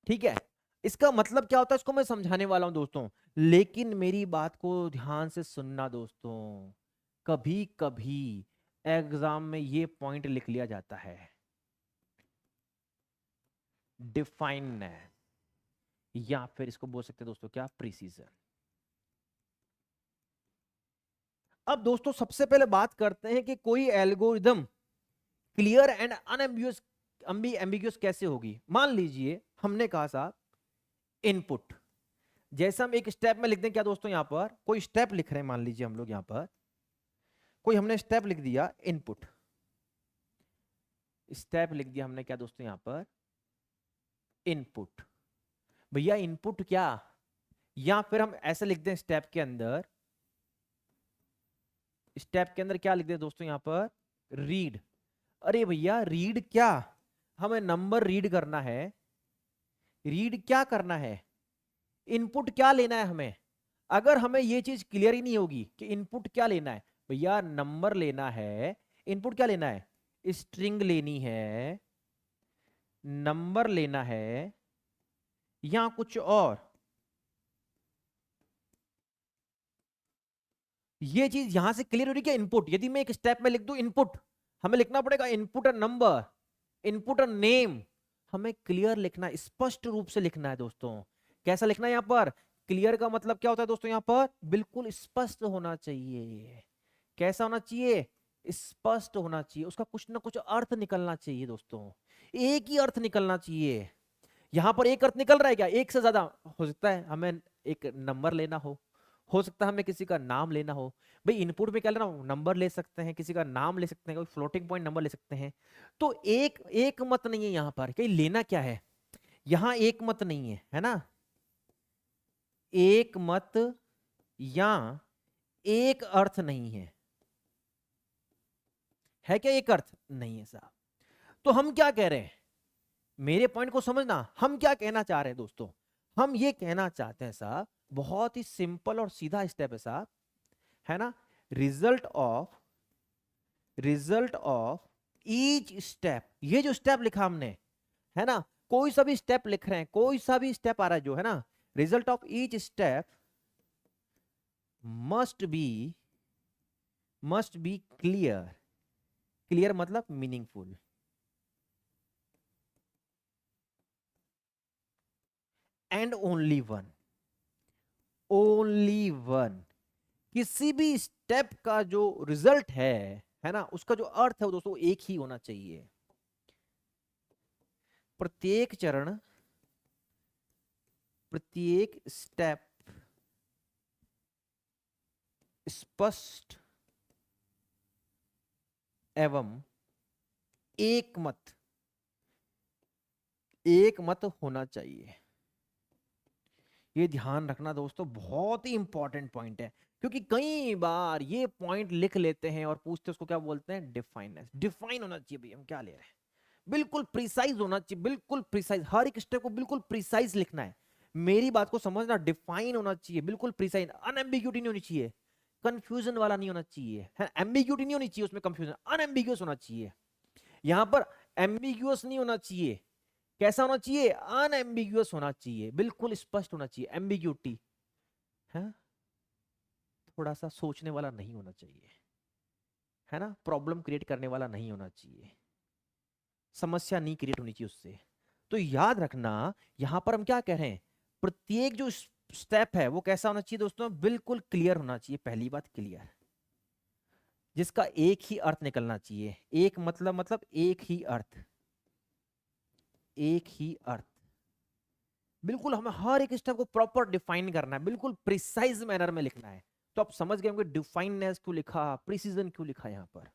ठीक है, इसका मतलब क्या होता है इसको मैं समझाने वाला हूं दोस्तों, लेकिन मेरी बात को ध्यान से सुनना दोस्तों। कभी कभी एग्जाम में ये पॉइंट लिख लिया जाता है, डिफाइननेस, या फिर इसको बोल सकते हैं दोस्तों क्या, प्रिसीजन। अब दोस्तों सबसे पहले बात करते हैं कि कोई algorithm clear and unambiguous, ambiguous कैसे होगी। मान लीजिए हमने कहा साहब इनपुट, जैसे हम एक स्टेप में लिख दें क्या दोस्तों, यहां पर कोई स्टेप लिख रहे हैं, मान लीजिए हम लोग यहां पर कोई हमने स्टेप लिख दिया इनपुट, स्टेप लिख दिया हमने क्या दोस्तों यहां पर, इनपुट। भैया इनपुट क्या, या फिर हम ऐसे लिख दें स्टेप के अंदर, स्टेप के अंदर क्या लिख दें दोस्तों यहां पर, रीड। अरे भैया रीड क्या, हमें नंबर रीड करना है, रीड क्या करना है, इनपुट क्या लेना है हमें। अगर हमें ये चीज क्लियर ही नहीं होगी कि इनपुट क्या लेना है, भैया नंबर लेना है, इनपुट क्या लेना है, स्ट्रिंग लेनी है, नंबर लेना है, या कुछ और, ये चीज यहां से क्लियर हो रही है क्या, इनपुट। यदि मैं एक स्टेप में लिख दूं इनपुट, हमें लिखना पड़ेगा इनपुट और नंबर, इनपुट और नेम, हमें क्लियर लिखना, स्पष्ट रूप से लिखना है दोस्तों। कैसा लिखना है यहां पर, क्लियर का मतलब क्या होता है दोस्तों, यहां पर बिल्कुल स्पष्ट होना चाहिए। कैसा होना चाहिए, स्पष्ट होना चाहिए, उसका कुछ ना कुछ अर्थ निकलना चाहिए दोस्तों, एक ही अर्थ निकलना चाहिए। यहां पर एक अर्थ निकल रहा है क्या, एक से ज्यादा हो सकता है, हमें एक नंबर लेना हो सकता है हमें किसी का नाम लेना हो। भाई इनपुट में क्या लेना, नंबर ले सकते हैं, किसी का नाम ले सकते हैं, कोई फ्लोटिंग पॉइंट नंबर ले सकते हैं। तो एक एक मत नहीं है यहां पर, कहीं लेना क्या है, यहां एक मत नहीं है, है ना, एक मत या एक अर्थ नहीं है क्या, एक अर्थ नहीं है साहब। तो हम क्या कह रहे हैं, मेरे पॉइंट को समझना, हम क्या कहना चाह रहे हैं दोस्तों, हम ये कहना चाहते हैं साहब, बहुत ही सिंपल और सीधा स्टेप है साहब, है ना, रिजल्ट ऑफ ईच स्टेप, ये जो स्टेप लिखा हमने, है ना, कोई सा भी स्टेप लिख रहे हैं, कोई सा भी स्टेप आ रहा है जो, है ना, result of each step must be clear, clear मतलब मीनिंगफुल, एंड ओनली वन, किसी भी स्टेप का जो रिजल्ट है ना, उसका जो अर्थ है वो दोस्तों एक ही होना चाहिए। प्रत्येक चरण, प्रत्येक स्टेप स्पष्ट एवं एक मत, एक मत होना चाहिए। ये ध्यान रखना दोस्तों, बहुत ही इंपॉर्टेंट पॉइंट है, क्योंकि कई बार ये पॉइंट लिख लेते हैं और पूछते हैं उसको क्या बोलते हैं, डिफाइननेस। डिफाइन होना चाहिए भाई, हम क्या ले रहे हैं, बिल्कुल प्रिसाइज होना चाहिए, बिल्कुल प्रिसाइज, हर एक स्टेप को बिल्कुल प्रिसाइज लिखना है। मेरी बात को समझना, डिफाइन होना चाहिए, बिल्कुल प्रिसाइज, अनएम्बिग्यूटी नहीं होनी चाहिए, कंफ्यूजन वाला नहीं होना चाहिए, है एम्बिग्यूटी नहीं होनी चाहिए उसमें, कंफ्यूजन, अनएम्बिग्यूअस होना चाहिए। यहां पर एम्बिग्यूअस नहीं होना चाहिए, कैसा होना चाहिए, अनएम्बिग्यूअस होना चाहिए, बिल्कुल स्पष्ट होना चाहिए। एम्बिग्यूटी है, थोड़ा सा सोचने वाला नहीं होना चाहिए, है ना, प्रॉब्लम क्रिएट करने वाला नहीं होना चाहिए, समस्या नहीं क्रिएट होनी चाहिए उससे। तो याद रखना, यहां पर हम क्या कह रहे हैं, प्रत्येक जो स्टेप है वो कैसा होना चाहिए दोस्तों, बिल्कुल क्लियर होना चाहिए। पहली बात क्लियर, जिसका एक ही अर्थ निकलना चाहिए, एक मतलब एक ही अर्थ, एक ही अर्थ। बिल्कुल हमें हर एक स्टेप को प्रॉपर डिफाइन करना है, बिल्कुल प्रिसाइज मैनर में लिखना है। तो आप समझ गए होंगे डिफाइननेस क्यों लिखा, प्रिसीजन क्यों लिखा यहाँ पर।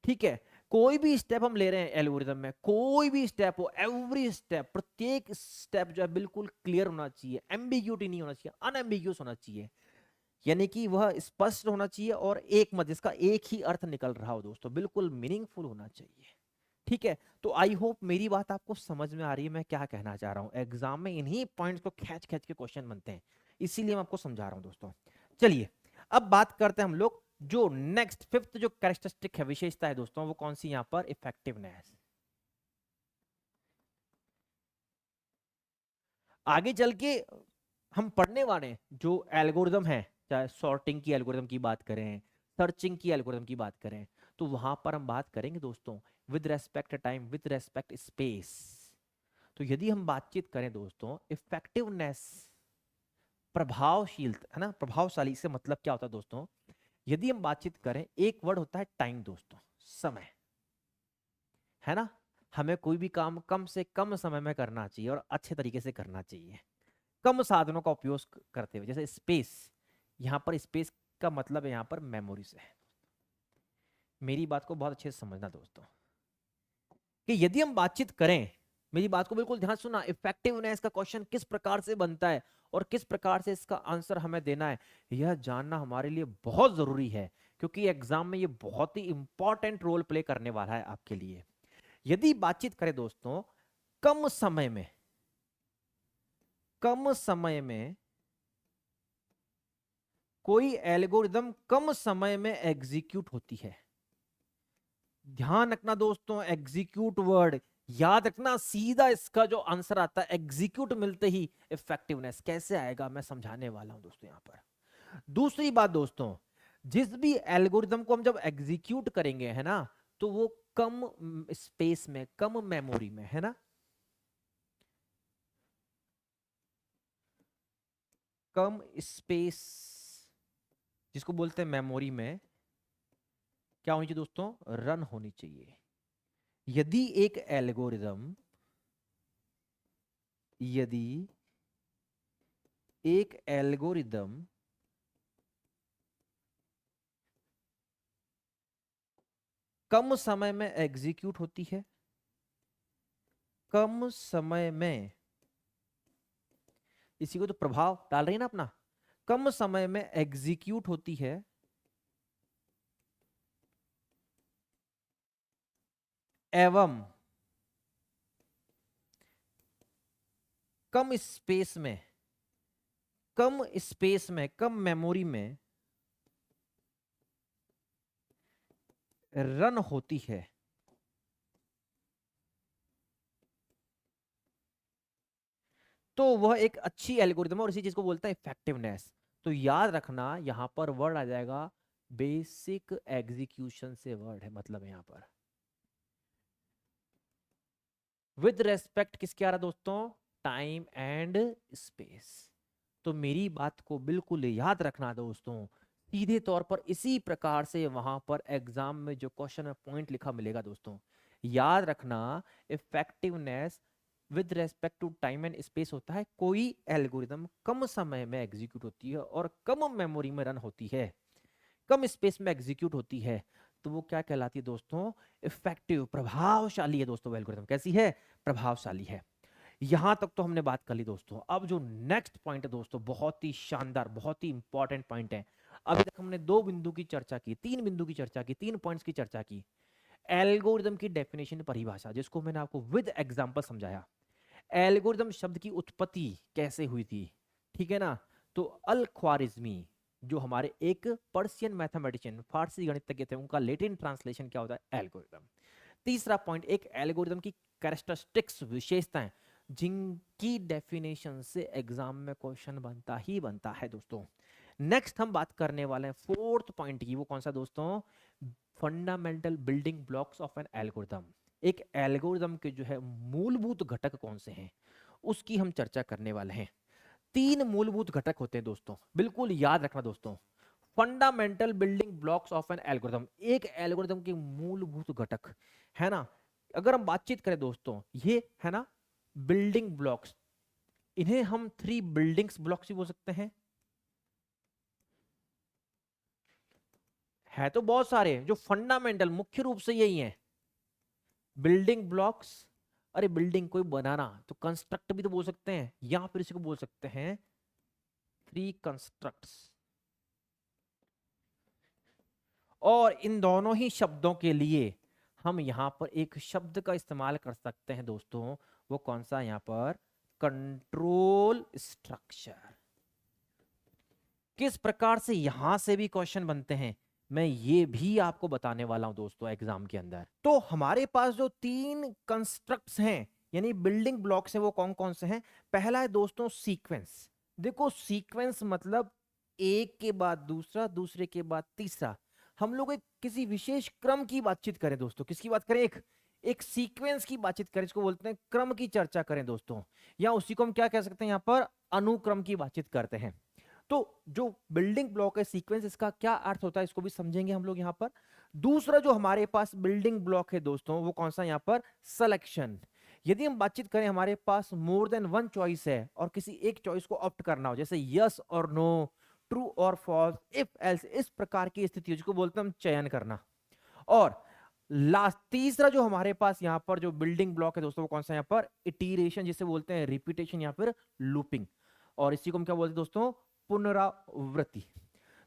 ठीक है, कोई भी स्टेप हम ले रहे हैं एल्गोरिथम में, कोई भी स्टेप हो, एवरी स्टेप, प्रत्येक स्टेप जो है बिल्कुल क्लियर होना चाहिए, एम्बिग्यूटी नहीं होना चाहिए, अनएम्बिग्यूअस होना चाहिए, यानी कि वह स्पष्ट होना चाहिए और एक मत, जिसका एक ही अर्थ निकल रहा हो दोस्तों, बिल्कुल मीनिंगफुल होना चाहिए। ठीक है, तो आई होप मेरी बात आपको समझ में आ रही है, मैं क्या कहना चाह रहा हूं। एग्जाम में इन्हीं पॉइंट्स को खींच खींच के क्वेश्चन बनते हैं, इसीलिए मैं आपको समझा रहा हूं दोस्तों। चलिए अब बात करते हैं हम लोग, जो नेक्स्ट फिफ्थ जो कैरेक्टरिस्टिक है, विशेषता है दोस्तों, वो कौन सी यहां पर, इफेक्टिवनेस। आगे चल के हम पढ़ने वाले हैं जो एल्गोरिदम है, चाहे सॉर्टिंग की एल्गोरिदम की बात करें, सर्चिंग की एल्गोरिदम की बात करें, तो वहां पर हम बात करेंगे दोस्तों with respect time, with respect space. तो यदि हम बातचीत करें दोस्तों इफेक्टिवनेस, प्रभावशील, है ना, प्रभावशाली से मतलब क्या होता है दोस्तों, यदि हम बातचीत करें, एक वर्ड होता है टाइम दोस्तों, समय, है ना, हमें कोई भी काम कम से कम समय में करना चाहिए और अच्छे तरीके से करना चाहिए, कम साधनों का उपयोग करते हुए। जैसे स्पेस, यहाँ पर स्पेस का मतलब है यहाँ पर मेमोरी से है। मेरी बात को बहुत अच्छे से समझना दोस्तों, कि यदि हम बातचीत करें, मेरी बात को बिल्कुल ध्यान सुना, इफेक्टिवनेस का क्वेश्चन किस प्रकार से बनता है और किस प्रकार से इसका आंसर हमें देना है, यह जानना हमारे लिए बहुत जरूरी है, क्योंकि एग्जाम में ये बहुत ही इंपॉर्टेंट रोल प्ले करने वाला है आपके लिए। यदि बातचीत करें दोस्तों, कम समय में, कम समय में कोई एल्गोरिदम कम समय में एग्जीक्यूट होती है। ध्यान रखना दोस्तों, एग्जीक्यूट वर्ड याद रखना, सीधा इसका जो आंसर आता है एग्जीक्यूट मिलते ही इफेक्टिवनेस कैसे आएगा, मैं समझाने वाला हूं दोस्तों यहां पर। दूसरी बात दोस्तों, जिस भी एल्गोरिदम को हम जब एग्जीक्यूट करेंगे, है ना, तो वो कम स्पेस में, कम मेमोरी में, है ना, कम स्पेस, जिसको बोलते हैं मेमोरी में, क्या होनी चाहिए दोस्तों, रन होनी चाहिए। यदि एक एल्गोरिदम, यदि एक एल्गोरिदम कम समय में एग्जीक्यूट होती है, कम समय में, इसी को तो प्रभाव डाल रही है ना अपना, कम समय में एग्जीक्यूट होती है एवं कम स्पेस में, कम स्पेस में, कम मेमोरी में रन होती है, तो वह एक अच्छी एल्गोरिदम है, और इसी चीज को बोलता है इफेक्टिवनेस। तो याद रखना, यहां पर वर्ड आ जाएगा बेसिक एग्जीक्यूशन से, वर्ड है मतलब यहां पर विद रेस्पेक्ट किसके आ रहा दोस्तों, टाइम एंड स्पेस। तो मेरी बात को बिल्कुल याद रखना दोस्तों, सीधे तौर पर इसी प्रकार से वहां पर एग्जाम में जो क्वेश्चन में पॉइंट लिखा मिलेगा दोस्तों। याद रखना, effectiveness with respect to time and space होता है कोई एल्गोरिदम कम समय में एग्जीक्यूट होती है और कम मेमोरी में रन होती है, कम स्पेस में एग्जीक्यूट होती है, तो वो क्या कहलाती है दोस्तों? इफेक्टिव, प्रभावशाली है दोस्तों। वो एल्गोरिदम कैसी है? प्रभावशाली है। यहां तक तो हमने बात कर ली दोस्तों। अब जो नेक्स्ट पॉइंट है दोस्तों, बहुत ही शानदार, बहुत ही इंपॉर्टेंट पॉइंट है। अभी तक हमने दो बिंदु की चर्चा की, तीन बिंदु की चर्चा की, तीन पॉइंट्स की चर्चा की। एल्गोरिदम की डेफिनेशन, परिभाषा, जिसको मैंने आपको विद एग्जांपल समझाया। एल्गोरिदम शब्द की उत्पत्ति कैसे हुई थी, ठीक है ना? तो अल ख्वारिज़मी, जो हमारे एक पर्शियन मैथमेटिशियन, फारसी गणितज्ञ थे, उनका लैटिन ट्रांसलेशन क्या होता है? एल्गोरिदम। तीसरा पॉइंट, एक एल्गोरिदम की कैरेक्टरिस्टिक्स, विशेषताएं, जिनकी डेफिनेशन से एग्जाम में क्वेश्चन बनता ही बनता है दोस्तों। नेक्स्ट हम बात करने वाले हैं फोर्थ पॉइंट की। वो कौन सा दोस्तों? Fundamental building blocks of N algorithm. एक एल्गोरिदम के जो है मूलभूत घटक कौन से हैं, उसकी हम चर्चा करने वाले हैं। तीन मूलभूत घटक होते हैं दोस्तों, बिल्कुल याद रखना दोस्तों। Fundamental building blocks of N algorithm, एक एल्गोरिदम के मूलभूत घटक, है ना? अगर हम बातचीत करें दोस्तों, ये है ना बिल्डिंग ब्लॉक्स, इन्हें हम थ्री बिल्डिंग्स ब्लॉक्स भी बोल सकते हैं। है तो बहुत सारे, जो फंडामेंटल मुख्य रूप से यही है बिल्डिंग ब्लॉक्स। अरे बिल्डिंग कोई बनाना तो कंस्ट्रक्ट भी तो बोल सकते हैं, या फिर इसको बोल सकते हैं थ्री कंस्ट्रक्ट्स। और इन दोनों ही शब्दों के लिए हम यहां पर एक शब्द का इस्तेमाल कर सकते हैं दोस्तों। वो कौन सा? यहां पर कंट्रोल स्ट्रक्चर। किस प्रकार से यहां से भी क्वेश्चन बनते हैं, मैं ये भी आपको बताने वाला हूं दोस्तों एग्जाम के अंदर। तो हमारे पास जो तीन कंस्ट्रक्ट्स हैं, यानी बिल्डिंग ब्लॉक्स हैं, वो कौन कौन से हैं? पहला है दोस्तों सीक्वेंस। देखो सीक्वेंस मतलब एक के बाद दूसरा, दूसरे के बाद तीसरा। हम लोग एक किसी विशेष क्रम की बातचीत करें दोस्तों। किसकी बात करें? एक एक सीक्वेंस की बातचीत करें, इसको बोलते हैं क्रम की चर्चा करें दोस्तों। या उसी को हम क्या कह सकते हैं? यहाँ पर अनुक्रम की बातचीत करते हैं। तो जो बिल्डिंग ब्लॉक है सीक्वेंस, इसका क्या अर्थ होता है इसको भी समझेंगे हम लोग यहाँ पर। दूसरा जो हमारे पास बिल्डिंग ब्लॉक है दोस्तों, वो कौन सा? यहाँ पर सिलेक्शन। यदि हम बातचीत करें, हमारे पास मोर देन वन चॉइस है और किसी एक चॉइस को ऑप्ट करना हो, जैसे यस और नो, ट्रू और फॉल्स, इफ एल्स, इस प्रकार की स्थिति जिसको बोलते हैं हम चयन करना। और लास्ट तीसरा जो हमारे पास यहाँ पर जो बिल्डिंग ब्लॉक है दोस्तों, वो कौन सा? यहाँ पर इटीरेशन, जिसे बोलते हैं रिपीटेशन या फिर लूपिंग। और इसी को हम क्या बोलते हैं दोस्तों? पुनरावृत्ति।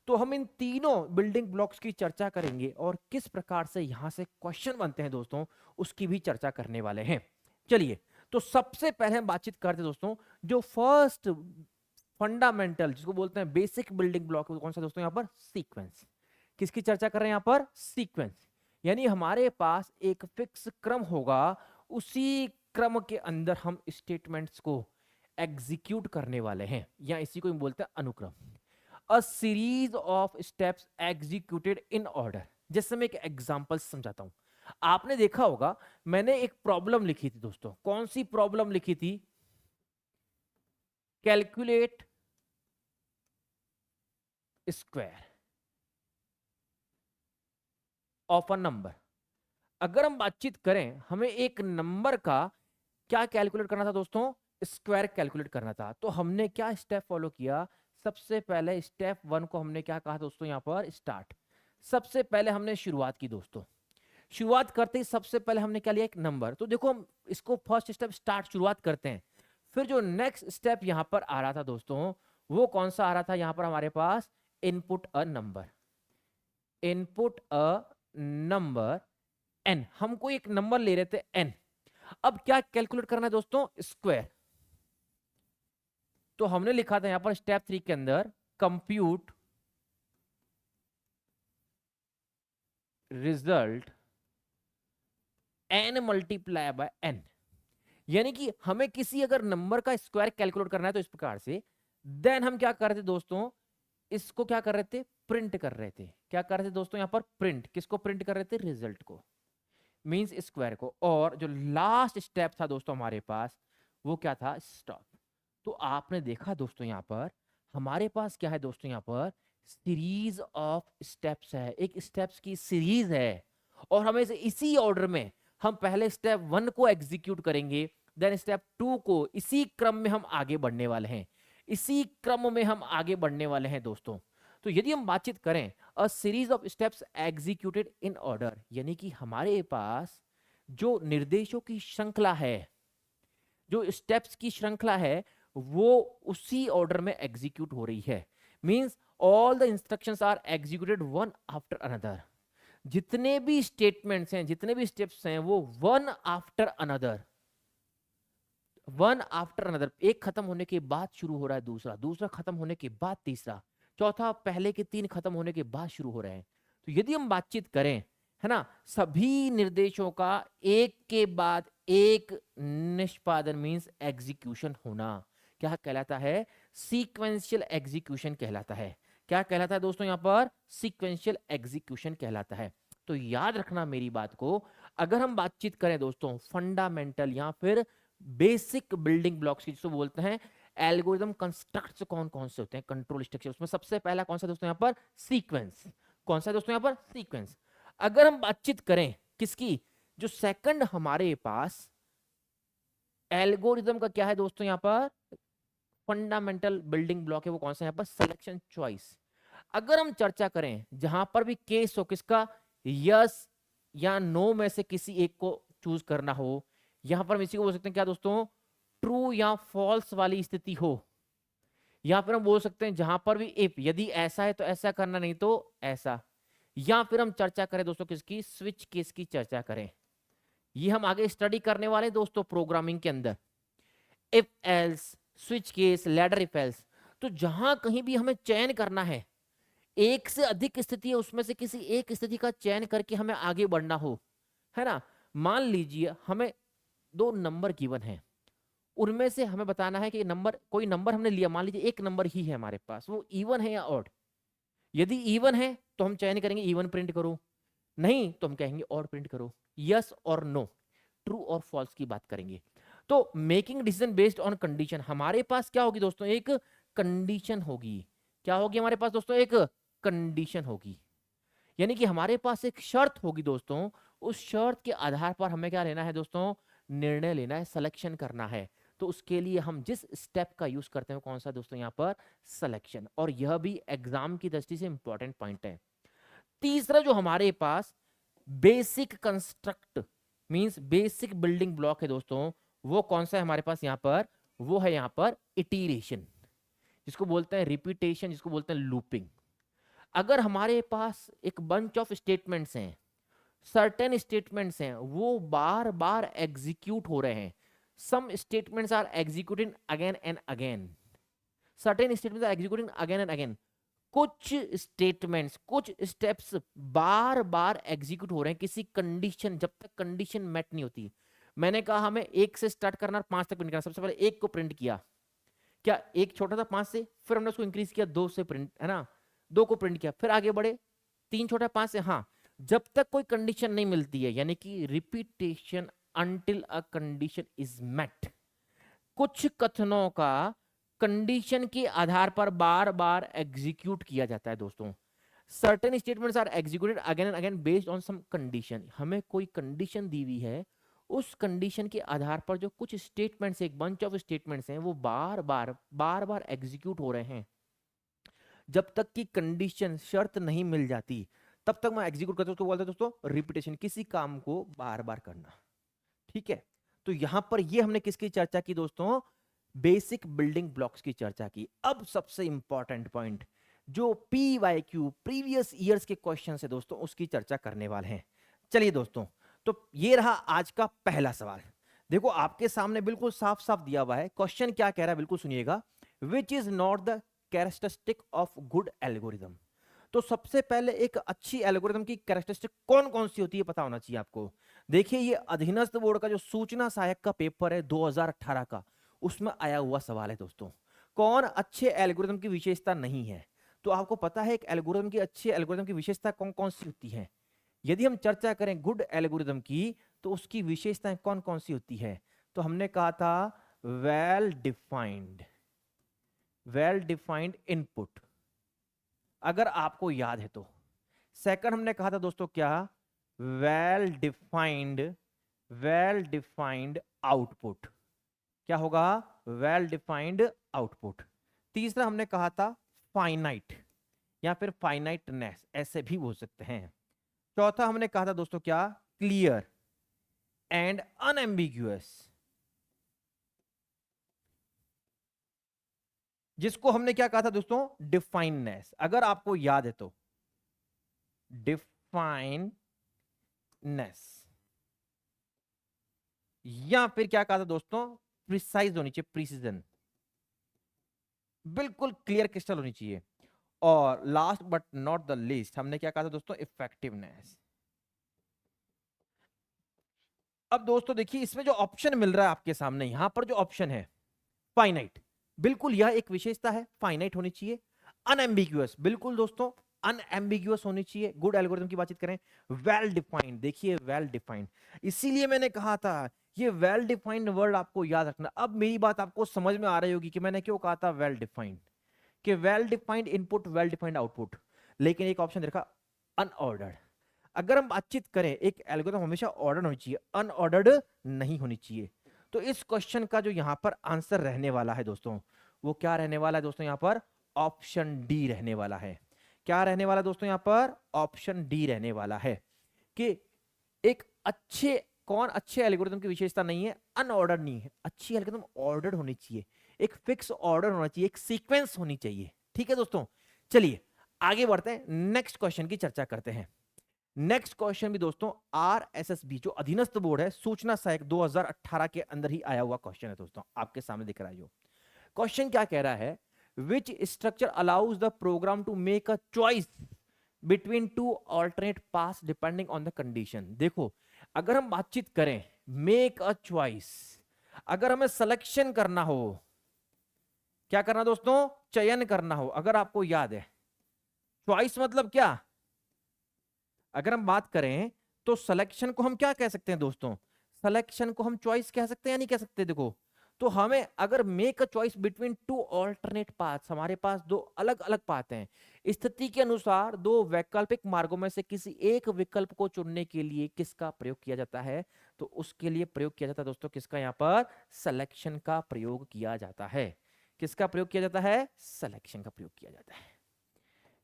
तो हम इन तीनों बिल्डिंग ब्लॉक्स की चर्चा करेंगे और किस प्रकार से यहां से क्वेश्चन बनते हैं दोस्तों, उसकी भी चर्चा करने वाले हैं। चलिए, तो सबसे पहले हम बातचीत करते हैं दोस्तों, जो फर्स्ट फंडामेंटल, जिसको बोलते हैं बेसिक बिल्डिंग ब्लॉक, कौन सा दोस्तों? यहाँ पर सीक्वेंस। किसकी चर्चा कर रहे हैं यहाँ पर? सीक्वेंस। यानी हमारे पास एक फिक्स क्रम होगा, उसी क्रम के अंदर हम स्टेटमेंट्स को एग्जीक्यूट करने वाले हैं, या इसी को हम बोलते हैं अनुक्रम। A series of steps executed in order. जैसे मैं एक एग्जांपल समझाता हूं। आपने देखा होगा, मैंने एक प्रॉब्लम लिखी थी दोस्तों। कौन सी प्रॉब्लम लिखी थी? Calculate square of a number. अगर हम बातचीत करें, हमें एक नंबर का क्या कैलकुलेट करना था दोस्तों? स्क्वायर कैलकुलेट करना था। तो हमने क्या स्टेप फॉलो किया? सबसे पहले स्टेप वन को हमने क्या कहा दोस्तों? यहाँ पर स्टार्ट। सबसे पहले हमने शुरुआत की दोस्तों। शुरुआत करते ही सबसे पहले हमने क्या लिया? एक नंबर। तो देखो, हम इसको फर्स्ट स्टेप स्टार्ट, शुरुआत करते हैं। फिर जो नेक्स्ट स्टेप यहां पर आ रहा था दोस्तों, वो कौन सा आ रहा था? यहां पर हमारे पास input a number. Input a number N, हमको एक नंबर ले रहे थे एन। अब क्या कैलकुलेट करना है दोस्तों? स्क्वायर। तो हमने लिखा था यहां पर स्टेप 3 के अंदर, compute result n multiply by n. यानी कि हमें किसी अगर नंबर का स्क्वायर कैलकुलेट करना है तो इस प्रकार से, देन हम क्या कर रहे थे दोस्तों? इसको क्या कर रहे थे? प्रिंट कर रहे थे। क्या कर रहे थे दोस्तों? यहां पर प्रिंट, किसको प्रिंट कर रहे थे? रिजल्ट को, मींस स्क्वायर को। और जो लास्ट स्टेप था दोस्तों हमारे पास, वो क्या था? स्टॉप। तो आपने देखा दोस्तों, यहां पर हमारे पास क्या है दोस्तों? यहां पर सीरीज ऑफ स्टेप्स है, एक स्टेप्स की सीरीज है, और हमें इसी ऑर्डर में हम पहले स्टेप 1 को एग्जीक्यूट करेंगे, देन स्टेप 2 को, इसी क्रम में हम आगे बढ़ने वाले हैं, इसी क्रम में हम आगे बढ़ने वाले हैं दोस्तों। तो यदि हम बातचीत करें a series of steps executed in order, यानी कि हमारे पास जो निर्देशों की श्रृंखला है, जो स्टेप्स की श्रृंखला है, वो उसी ऑर्डर में एग्जीक्यूट हो रही है। Means all the instructions are executed one after another. जितने भी स्टेटमेंट्स हैं, जितने भी स्टेप्स हैं, वो one after another, one after another, एक खत्म होने के बाद शुरू हो रहा है दूसरा, दूसरा खत्म होने के बाद तीसरा, चौथा पहले के 3 खत्म होने के बाद शुरू हो रहे हैं। तो यदि हम बातचीत करें, है ना, सभी निर्देशों का एक के बाद एक निष्पादन मींस एग्जीक्यूशन होना, क्या कहलाता है? सीक्वेंशियल एग्जीक्यूशन कहलाता है। क्या कहलाता है दोस्तों? यहां पर सीक्वेंशियल एग्जीक्यूशन कहलाता है। तो याद रखना मेरी बात को। अगर हम बातचीत करें दोस्तों फंडामेंटल या फिर बेसिक बिल्डिंग ब्लॉक्स की, जिसको बोलते हैं एल्गोरिदम कंस्ट्रक्ट्स, कौन कौन से होते हैं, कंट्रोल स्ट्रक्चर, उसमें सबसे पहला कौन सा दोस्तों यहाँ पर? सीक्वेंस। कौन सा दोस्तों यहाँ पर? सीक्वेंस। अगर हम बातचीत करें किसकी, जो सेकंड हमारे पास एल्गोरिदम का क्या है दोस्तों यहाँ पर फंडामेंटल बिल्डिंग ब्लॉक है, वो कौन सा यहाँ पर? Selection choice. अगर हम चर्चा करें जहां पर भी केस हो किसका, यस या नो में से किसी एक को चूज करना हो, यहां पर हम इसी को बोल सकते हैं क्या दोस्तों? ट्रू या फॉल्स वाली स्थिति हो। या फिर हम बोल सकते हैं जहां पर भी इफ, यदि ऐसा है तो ऐसा करना, नहीं तो ऐसा। या फिर हम चर्चा करें दोस्तों किसकी? स्विच केस की चर्चा करें। ये हम आगे स्टडी करने वाले दोस्तों प्रोग्रामिंग के अंदर। If else, switch case, ladder if else. तो जहां कहीं भी हमें चयन करना है, एक से अधिक स्थिति है, उसमें से किसी एक स्थिति का चयन करके हमें आगे बढ़ना हो, है ना। मान लीजिए हमें 2 नंबर गिवन है, उनमें से हमें बताना है कि नंबर, कोई नंबर हमने लिया, मान लीजिए एक नंबर ही है हमारे पास, वो इवन है या ऑड। यदि इवन है तो हम चयन करेंगे इवन प्रिंट करो, नहीं तो हम कहेंगे ऑड प्रिंट करो। यस और नो, ट्रू और फॉल्स की बात करेंगे। तो making decision based on condition, हमारे पास क्या होगी दोस्तों? एक कंडीशन होगी। क्या होगी हमारे पास दोस्तों? एक कंडीशन होगी, यानी कि हमारे पास एक शर्त होगी दोस्तों। उस शर्त के आधार पर हमें क्या लेना है दोस्तों? निर्णय लेना है, सिलेक्शन करना है। तो उसके लिए हम जिस स्टेप का यूज करते हैं कौन सा दोस्तों? यहाँ पर सिलेक्शन। और यह भी एग्जाम की दृष्टि से इंपॉर्टेंट पॉइंट है। तीसरा जो हमारे पास basic construct means basic building block है दोस्तों, वो कौन सा है हमारे पास यहाँ पर? वो है यहाँ पर इटीरेशन, जिसको बोलते हैं रिपीटेशन, जिसको बोलते हैं लूपिंग। अगर हमारे पास एक बंच ऑफ स्टेटमेंट्स हैं, सर्टेन स्टेटमेंट्स हैं, वो बार बार एग्जीक्यूट हो रहे हैं, some statements are executing again and again, certain statements are executing again and again, कुछ स्टेटमेंट्स, कुछ स्टेप्स बार बार एग्जीक्यूट हो रहे हैं किसी कंडीशन, जब तक कंडीशन मेट नहीं होती। मैंने कहा हमें 1 से स्टार्ट करना और 5 तक प्रिंट करना, सबसे पहले 1 को प्रिंट किया, क्या 1 छोटा था 5 से, फिर हमने उसको इंक्रीज किया 2 से प्रिंट, है ना, 2 को प्रिंट किया, फिर आगे बढ़े 3 छोटा 5 से। हाँ, जब तक कोई कंडीशन नहीं मिलती है, यानी कि repetition until a condition is met. कुछ कथनों का कंडीशन के आधार पर बार बार एग्जीक्यूट किया जाता है दोस्तों। Certain statements are executed again and again based on some condition, हमें कोई कंडीशन दी हुई है, उस कंडीशन के आधार पर जो कुछ स्टेटमेंट्स, एक बंच ऑफ स्टेटमेंट्स हैं, वो बार बार एग्जीक्यूट हो रहे हैं। जब तक कि कंडीशन, शर्त नहीं मिल जाती, तब तक मैं एग्जीक्यूट करता हूं, उसको बोलते हैं दोस्तों रिपीटेशन, किसी काम को बार बार करना। ठीक है, तो यहां पर ये हमने किसकी चर्चा की दोस्तों? बेसिक बिल्डिंग ब्लॉक्स की चर्चा की। अब सबसे इंपॉर्टेंट पॉइंट, जो PYQ प्रीवियस ईयर्स के क्वेश्चन है दोस्तों, उसकी चर्चा करने वाले हैं। चलिए दोस्तों, तो ये रहा आज का पहला सवाल। देखो आपके सामने बिल्कुल साफ साफ दिया हुआ है, क्वेश्चन क्या कह रहा है बिल्कुल सुनिएगा। Which is not the characteristic of good algorithm. तो सबसे पहले एक अच्छी एल्गोरिदम की कैरेक्टरिस्टिक कौन कौन सी होती है पता होना चाहिए आपको। देखिए ये अधीनस्थ बोर्ड का जो सूचना सहायक का पेपर है 2018 का, उसमें आया हुआ सवाल है दोस्तों। कौन अच्छे एल्गोरिदम की विशेषता नहीं है? तो आपको पता है एक एल्गोरिदम की, अच्छे एल्गोरिदम की विशेषता कौन कौन सी होती है। यदि हम चर्चा करें गुड एल्गोरिदम की, तो उसकी विशेषताएं कौन कौन सी होती है? तो हमने कहा था well defined, well defined input, अगर आपको याद है तो। सेकंड हमने कहा था दोस्तों क्या, well defined, well defined output. क्या होगा, वेल डिफाइंड आउटपुट। तीसरा हमने कहा था फाइनाइट या फिर फाइनाइटनेस, ऐसे भी बोल सकते हैं। चौथा हमने कहा था दोस्तों क्या, क्लियर एंड अनएम्बिग्यूअस, जिसको हमने क्या कहा था दोस्तों, डिफाइननेस। अगर आपको याद है तो डिफाइननेस, या फिर क्या कहा था दोस्तों, प्रिसाइज होनी चाहिए, प्रिसीजन, बिल्कुल क्लियर क्रिस्टल होनी चाहिए। और last but not the least हमने क्या कहा था दोस्तों, इफेक्टिवनेस। अब दोस्तों देखिए, इसमें जो ऑप्शन मिल रहा है आपके सामने, यहां पर जो ऑप्शन है फाइनाइट, बिल्कुल यह एक विशेषता है, फाइनाइट होनी चाहिए। अनएम्बिग्यूअस, बिल्कुल दोस्तों अनएम्बिग्यूअस होनी चाहिए। गुड एल्गोरिथम की बातचीत करें, वेल डिफाइंड, देखिए वेल डिफाइंड, इसीलिए मैंने कहा था ये वेल डिफाइंड वर्ड आपको याद रखना। अब मेरी बात आपको समझ में आ रही होगी कि मैंने क्यों कहा था वेल डिफाइंड, कि well defined input, well defined output. लेकिन एक ऑप्शन देखा अनऑर्डर्ड। अगर हम बातचीत करें, एक एल्गोरिथम हमेशा ऑर्डर होनी चाहिए, अनऑर्डर्ड नहीं होनी चाहिए। तो इस क्वेश्चन का जो यहां पर आंसर रहने वाला है दोस्तों, वो क्या रहने वाला है दोस्तों, यहां पर ऑप्शन डी रहने वाला है। क्या रहने वाला दोस्तों, यहां पर ऑप्शन डी रहने वाला है कि एक अच्छे, कौन अच्छे एल्गोरिथम की विशेषता नहीं है, अनऑर्डर्ड नहीं है। अच्छी एल्गोरिथम ऑर्डर्ड होनी चाहिए, एक फिक्स ऑर्डर होना चाहिए, एक सीक्वेंस होनी चाहिए। ठीक है दोस्तों, चलिए आगे बढ़ते हैं, नेक्स्ट क्वेश्चन की चर्चा करते हैं। नेक्स्ट क्वेश्चन भी दोस्तों आरएसएसबी जो अधीनस्थ बोर्ड है, सूचना सहायक 2018 के अंदर ही आया हुआ क्वेश्चन है दोस्तों, आपके सामने दिख रहा है। जो क्वेश्चन क्या कह रहा है, which structure allows the program to make a choice between two alternate paths depending on the condition. देखो, अगर हम बातचीत करें मेक अ चॉइस, अगर हमें सिलेक्शन करना हो, क्या करना दोस्तों, चयन करना हो। अगर आपको याद है चॉइस मतलब क्या, अगर हम बात करें तो सिलेक्शन को हम क्या कह सकते हैं दोस्तों, सिलेक्शन को हम चॉइस कह सकते हैं या नहीं कह सकते। देखो, तो हमें अगर make a choice between two alternate paths, हमारे पास दो अलग अलग पाथ हैं, स्थिति के अनुसार दो वैकल्पिक मार्गों में से किसी एक विकल्प को चुनने के लिए किसका प्रयोग किया जाता है, तो उसके लिए प्रयोग किया जाता है दोस्तों किसका, यहां पर सिलेक्शन का प्रयोग किया जाता है। किसका प्रयोग किया जाता है, सिलेक्शन का प्रयोग किया जाता है।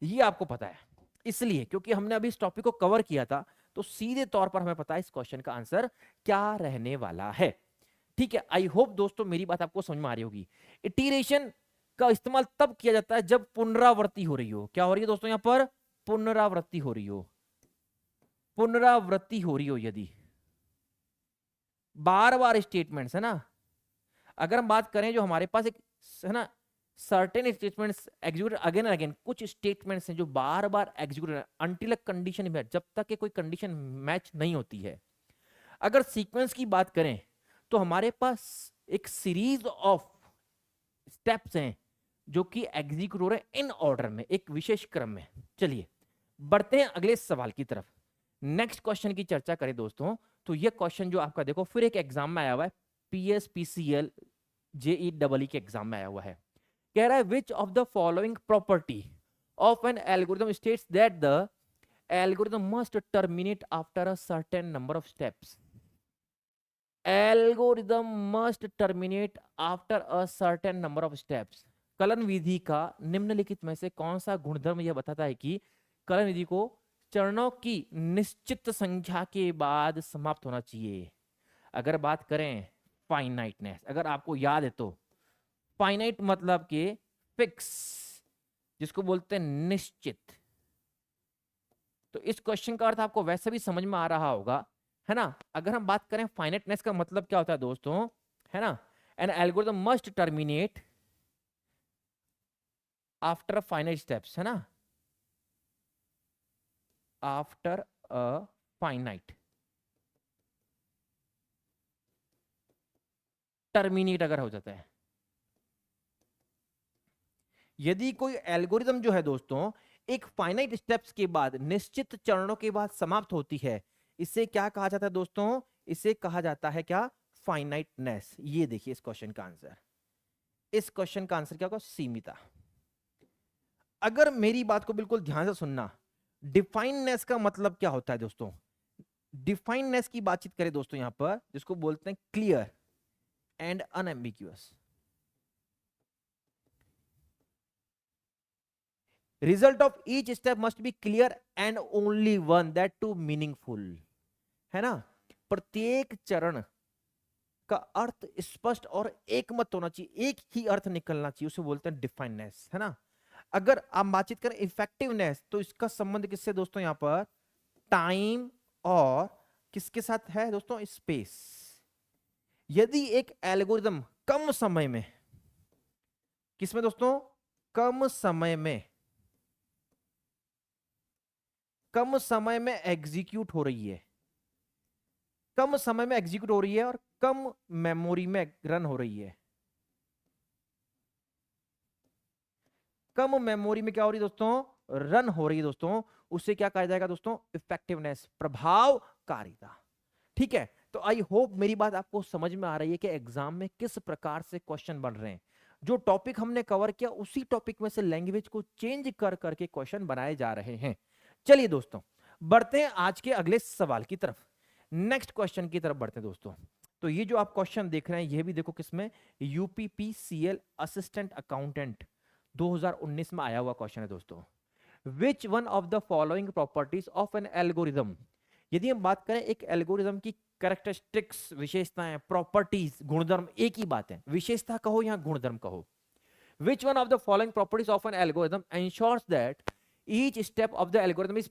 ये आपको पता है, इसलिए क्योंकि हमने अभी इस टॉपिक को कवर किया था, तो सीधे तौर पर हमें पता है इस क्वेश्चन का आंसर क्या रहने वाला है। ठीक है, आई होप दोस्तों मेरी बात आपको समझ में आ रही होगी। इटीरेशन का इस्तेमाल तब किया जाता है जब पुनरावृत्ति हो रही हो। क्या हो रही है दोस्तों, यहां पर पुनरावृत्ति हो रही हो, पुनरावृत्ति हो रही हो, यदि बार बार स्टेटमेंट्स है ना, अगर हम बात करें जो हमारे पास एक है ना, certain statements execute again and again, कुछ स्टेटमेंट्स हैं जो बार बार execute until a condition match, जब तक कि कोई कंडीशन मैच नहीं होती है। अगर सीक्वेंस की बात करें तो हमारे पास एक सीरीज ऑफ स्टेप्स हैं जो कि एग्जीक्यूट हो रहे हैं इन ऑर्डर में, एक विशेष क्रम में। चलिए बढ़ते हैं अगले सवाल की तरफ, नेक्स्ट क्वेश्चन की चर्चा करें दोस्तों। तो ये क्वेश्चन जो आपका देखो फिर एक एग्जाम में आया हुआ है, पीएसपीसीएल जेईई के एग्जाम में आया हुआ है। कह रहा है which of the following property of an algorithm states that the algorithm must terminate after a certain number of steps. Algorithm must terminate after a certain number of steps. कलन विधि का निम्नलिखित में से कौन सा गुणधर्म यह बताता है कि कलन विधि को चरणों की निश्चित संख्या के बाद समाप्त होना चाहिए। अगर बात करें फाइनाइटनेस, अगर आपको याद है तो फाइनाइट मतलब के फिक्स, जिसको बोलते हैं निश्चित। तो इस क्वेश्चन का अर्थ आपको वैसे भी समझ में आ रहा होगा, है ना। अगर हम बात करें फाइनाइटनेस का मतलब क्या होता है दोस्तों, है ना, an algorithm must terminate after finite steps, है ना, आफ्टर अ फाइनाइट, टर्मिनेट अगर हो जाता है, यदि कोई एल्गोरिथम जो है दोस्तों एक फाइनाइट स्टेप्स के बाद, निश्चित चरणों के बाद समाप्त होती है, इसे क्या कहा जाता है दोस्तों, इसे कहा जाता है क्या, फाइनाइटनेस। ये देखिए इस क्वेश्चन का आंसर, इस क्वेश्चन का आंसर क्या होगा, सीमिता। अगर मेरी बात को बिल्कुल ध्यान से सुनना, डिफाइननेस का मतलब क्या होता है दोस्तों? डिफाइननेस की बातचीत करें दोस्तों यहां पर, जिसको बोलते हैं clear and unambiguous. Result of each step must be clear and only one, that too meaningful, है ना? प्रत्येक चरण का अर्थ स्पष्ट और एक मत होना चाहिए, एक ही अर्थ निकलना चाहिए, उसे बोलते हैं डिफाइननेस, है ना? अगर आप बातचीत करें इफेक्टिवनेस, तो इसका संबंध किससे दोस्तों? यहां पर टाइम और किसके साथ है दोस्तों? स्पेस। यदि एक एल्गोरिदम कम समय में, किसमें दोस्तों? कम समय में, कम समय में एग्जीक्यूट हो रही है, कम समय में एग्जीक्यूट हो रही है और कम मेमोरी में रन हो रही है, कम मेमोरी में क्या हो रही है दोस्तों? रन हो रही है दोस्तों, उसे क्या कहा जाएगा दोस्तों? इफेक्टिवनेस, प्रभावकारिता। ठीक है, तो आई होप मेरी बात आपको समझ में आ रही है कि एग्जाम में किस प्रकार से क्वेश्चन बन रहे हैं। जो टॉपिक हमने कवर किया उसी टॉपिक में से लैंग्वेज को चेंज कर करके क्वेश्चन बनाए जा रहे हैं। चलिए दोस्तों, बढ़ते हैं आज के अगले सवाल की तरफ, नेक्स्ट क्वेश्चन की तरफ बढ़ते हैं दोस्तों। तो ये जो आप क्वेश्चन देख रहे हैं, ये भी देखो किसमें? यूपीपीसीएल असिस्टेंट अकाउंटेंट 2019 में आया हुआ क्वेश्चन है दोस्तों। Which one of the following properties of N algorithm, यदि हम बात करें एक एल्गोरिदम की कैरेक्टरिस्टिक्स, विशेषताएं, प्रॉपर्टीज, गुणधर्म एक ही बात है, विशेषता कहो या गुणधर्म कहो। Which one of the following properties of N algorithm ensures that each step of the algorithm is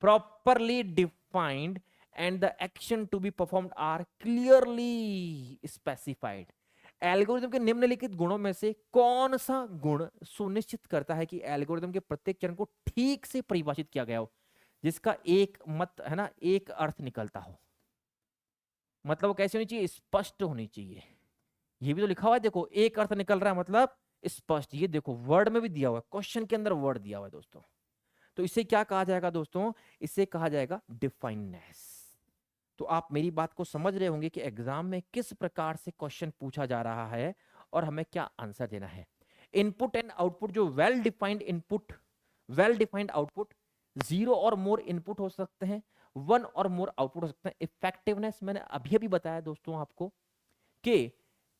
properly defined and the action to be performed are clearly specified। Algorithm के निम्नलिखित गुणों में से कौन सा गुण सुनिश्चित करता है कि एल्गोरिदम के प्रत्येक चरण को ठीक से परिभाषित किया गया हो, जिसका एक मत, है ना, एक अर्थ निकलता हो? मतलब वो कैसी होनी चाहिए? स्पष्ट होनी चाहिए। ये भी तो लिखा हुआ है, देखो एक अर्थ निकल रहा है मतलब स्पष्ट। ये देखो वर्ड में भी दिया हुआ है, क्वेश्चन के अंदर वर्ड दिया हुआ है दोस्तों। तो इसे क्या कहा जाएगा दोस्तों? इसे कहा जाएगा डिफाइननेस। तो आप मेरी बात को समझ रहे होंगे कि एग्जाम में किस प्रकार से क्वेश्चन पूछा जा रहा है और हमें क्या आंसर देना है। इनपुट एंड आउटपुट, जो well defined input, well defined output, zero और मोर इनपुट हो सकते हैं, वन और मोर आउटपुट हो सकते हैं। इफेक्टिवनेस मैंने अभी अभी बताया दोस्तों आपको कि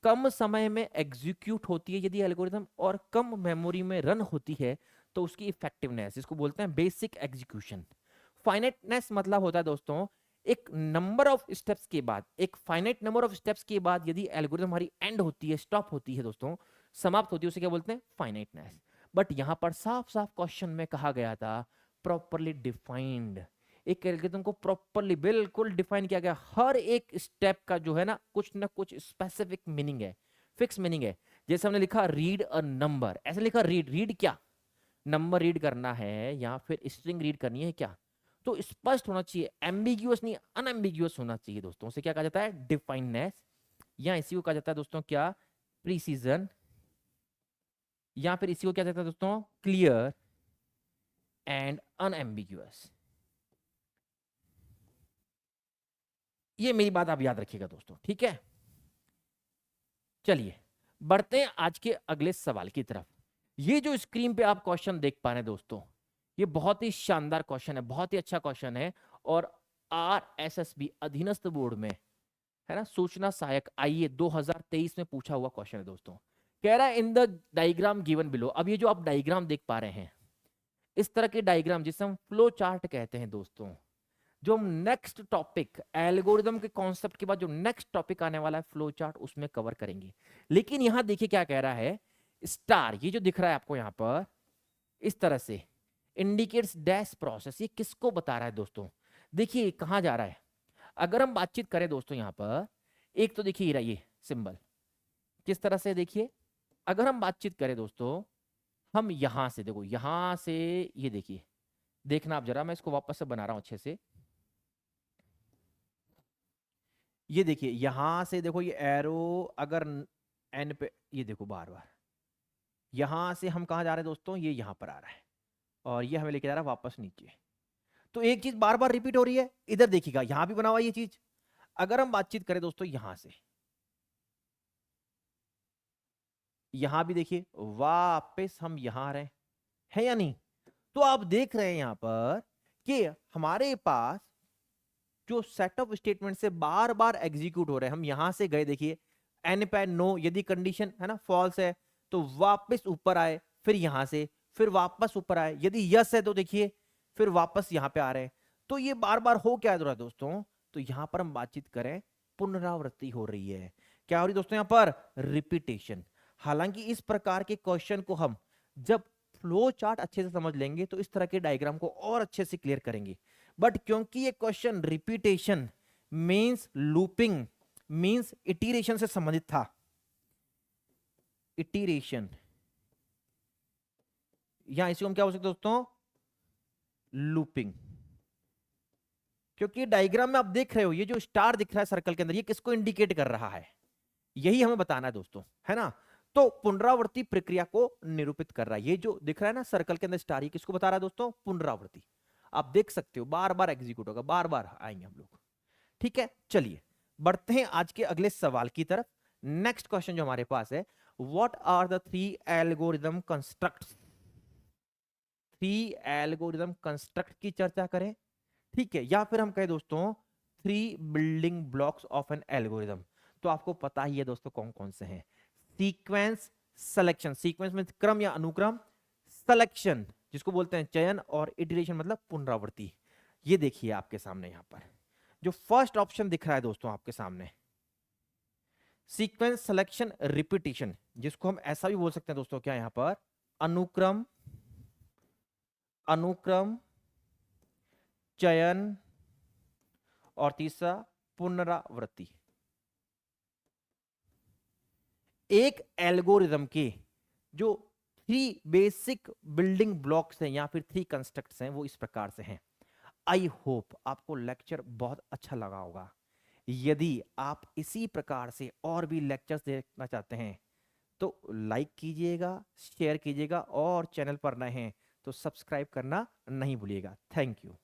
कम समय में एग्जीक्यूट होती है यदि एल्गोरिथम और कम मेमोरी में रन होती है तो उसकी इफेक्टिवनेस, इसको बोलते हैं बेसिक एग्जीक्यूशन। फाइनाइटनेस मतलब होता है दोस्तों एक नंबर ऑफ स्टेप्स के बाद, एक फाइनाइट नंबर ऑफ स्टेप्स के बाद यदि एल्गोरिथम हमारी एंड होती है, स्टॉप होती है दोस्तों, समाप्त होती है, उसे क्या बोलते हैं? फाइनाइटनेस। बट यहां पर साफ साफ क्वेश्चन में कहा गया था प्रॉपरली डिफाइंड। एक एल्गोरिथम को प्रॉपरली बिल्कुल डिफाइन किया गया, हर एक स्टेप का जो है ना कुछ स्पेसिफिक मीनिंग है, फिक्स मीनिंग है। जैसे हमने लिखा रीड अ नंबर, ऐसे लिखा रीड, रीड क्या? नंबर रीड करना है या फिर स्ट्रिंग रीड करनी है क्या? तो स्पष्ट होना चाहिए, एम्बिग्यूअस नहीं, अनएम्बिग्यूअस होना चाहिए दोस्तों। उसे क्या कहा जाता है? डिफाइननेस, या इसी को कहा जाता है दोस्तों क्या? प्रीसीजन, या फिर इसी को क्या कहते हैं दोस्तों? Clear and unambiguous. ये मेरी बात आप याद रखिएगा दोस्तों, ठीक है? चलिए बढ़ते हैं आज के अगले सवाल की तरफ। ये जो स्क्रीन पे आप क्वेश्चन देख पा रहे हैं दोस्तों, ये बहुत ही शानदार क्वेश्चन है, बहुत ही अच्छा क्वेश्चन है, और आरएसएसबी अधीनस्थ बोर्ड में, है ना, सूचना सहायक आईए 2023 में पूछा हुआ क्वेश्चन है दोस्तों। कह रहा है in the diagram given below. अब ये जो आप डायग्राम देख पा रहे हैं, इस तरह के डायग्राम जिसे हम फ्लो चार्ट कहते हैं दोस्तों, जो हम नेक्स्ट टॉपिक एल्गोरिदम के कॉन्सेप्ट के बाद जो नेक्स्ट टॉपिक आने वाला है फ्लो चार्ट, उसमें कवर करेंगे। लेकिन यहां देखिए क्या कह रहा है, स्टार, ये जो दिख रहा है आपको यहां पर इस तरह से, इंडिकेट्स डैश प्रोसेस, ये किसको बता रहा है दोस्तों? देखिए कहां जा रहा है। अगर हम बातचीत करें दोस्तों यहां पर, एक तो देखिए ये सिंबल किस तरह से, देखिए अगर हम बातचीत करें दोस्तों, हम यहां से देखो, यहां से ये देखिए, देखना आप जरा, मैं इसको वापस से बना रहा हूं अच्छे से। ये देखिए यहां से देखो, ये एरो अगर एन पे, ये देखो बार बार यहां से हम कहा जा रहे हैं दोस्तों, ये यहां पर आ रहा है और ये हमें लेके जा रहा है वापस नीचे। तो एक चीज बार बार रिपीट हो रही है, इधर देखिएगा यहां भी बना हुआ ये चीज। अगर हम बातचीत करें दोस्तों यहां से, यहां भी देखिए वापस हम यहां आ रहे हैं, है या नहीं? तो आप देख रहे हैं यहां पर कि हमारे पास जो सेट ऑफ स्टेटमेंट से बार बार एग्जीक्यूट हो रहे हैं, हम यहां से गए देखिए एन पे नो, यदि कंडीशन है ना फॉल्स है तो वापस ऊपर आए, फिर यहां से फिर वापस ऊपर आए, यदि यस है तो देखिए फिर वापस यहां पे आ रहे हैं। तो ये बार बार हो क्या रहा है दोस्तों? तो यहां पर हम बातचीत करें, पुनरावृत्ति हो रही है। क्या हो रही दोस्तों यहां पर? रिपीटेशन। हालांकि इस प्रकार के क्वेश्चन को हम जब फ्लो चार्ट अच्छे से समझ लेंगे तो इस तरह के डायग्राम को और अच्छे से क्लियर करेंगे। बट क्योंकि ये question repetition means looping means iteration से संबंधित था, इटीरेशन, यहां इसी को हम क्या हो सकते दोस्तों? लूपिंग। क्योंकि डायग्राम में आप देख रहे हो ये जो स्टार दिख रहा है सर्कल के अंदर, ये किसको इंडिकेट कर रहा है? यही हमें बताना है दोस्तों, है ना? तो पुनरावृत्ति प्रक्रिया को निरूपित कर रहा है। ये जो दिख रहा है ना सर्कल के अंदर स्टार, ये किसको बता रहा है दोस्तों? पुनरावृत्ति। आप देख सकते हो बार बार एग्जीक्यूट होगा, बार बार आएंगे हम लोग। ठीक है, चलिए बढ़ते हैं आज के अगले सवाल की तरफ। नेक्स्ट क्वेश्चन जो हमारे पास है, what are the three algorithm constructs? Three algorithm construct की चर्चा करें, ठीक है, या फिर हम कहें दोस्तों three building blocks of N algorithm. तो आपको पता ही है दोस्तों कौन कौन से हैं। सीक्वेंस सिलेक्शन, सीक्वेंस में क्रम या अनुक्रम, सिलेक्शन जिसको बोलते हैं चयन, और इटरेशन मतलब पुनरावृत्ति। ये देखिए आपके सामने यहां पर जो फर्स्ट ऑप्शन दिख रहा है दोस्तों आपके सामने, सीक्वेंस सिलेक्शन रिपीटिशन, जिसको हम ऐसा भी बोल सकते हैं दोस्तों, क्या यहां पर? अनुक्रम, अनुक्रम, चयन, और तीसरा पुनरावृत्ति। एक एल्गोरिदम के जो थ्री बेसिक बिल्डिंग ब्लॉक्स हैं या फिर थ्री कंस्ट्रक्ट्स हैं वो इस प्रकार से हैं। आई होप आपको लेक्चर बहुत अच्छा लगा होगा। यदि आप इसी प्रकार से और भी लेक्चर्स देखना चाहते हैं तो लाइक कीजिएगा, शेयर कीजिएगा, और चैनल पर नए हैं तो सब्सक्राइब करना नहीं भूलिएगा। Thank you.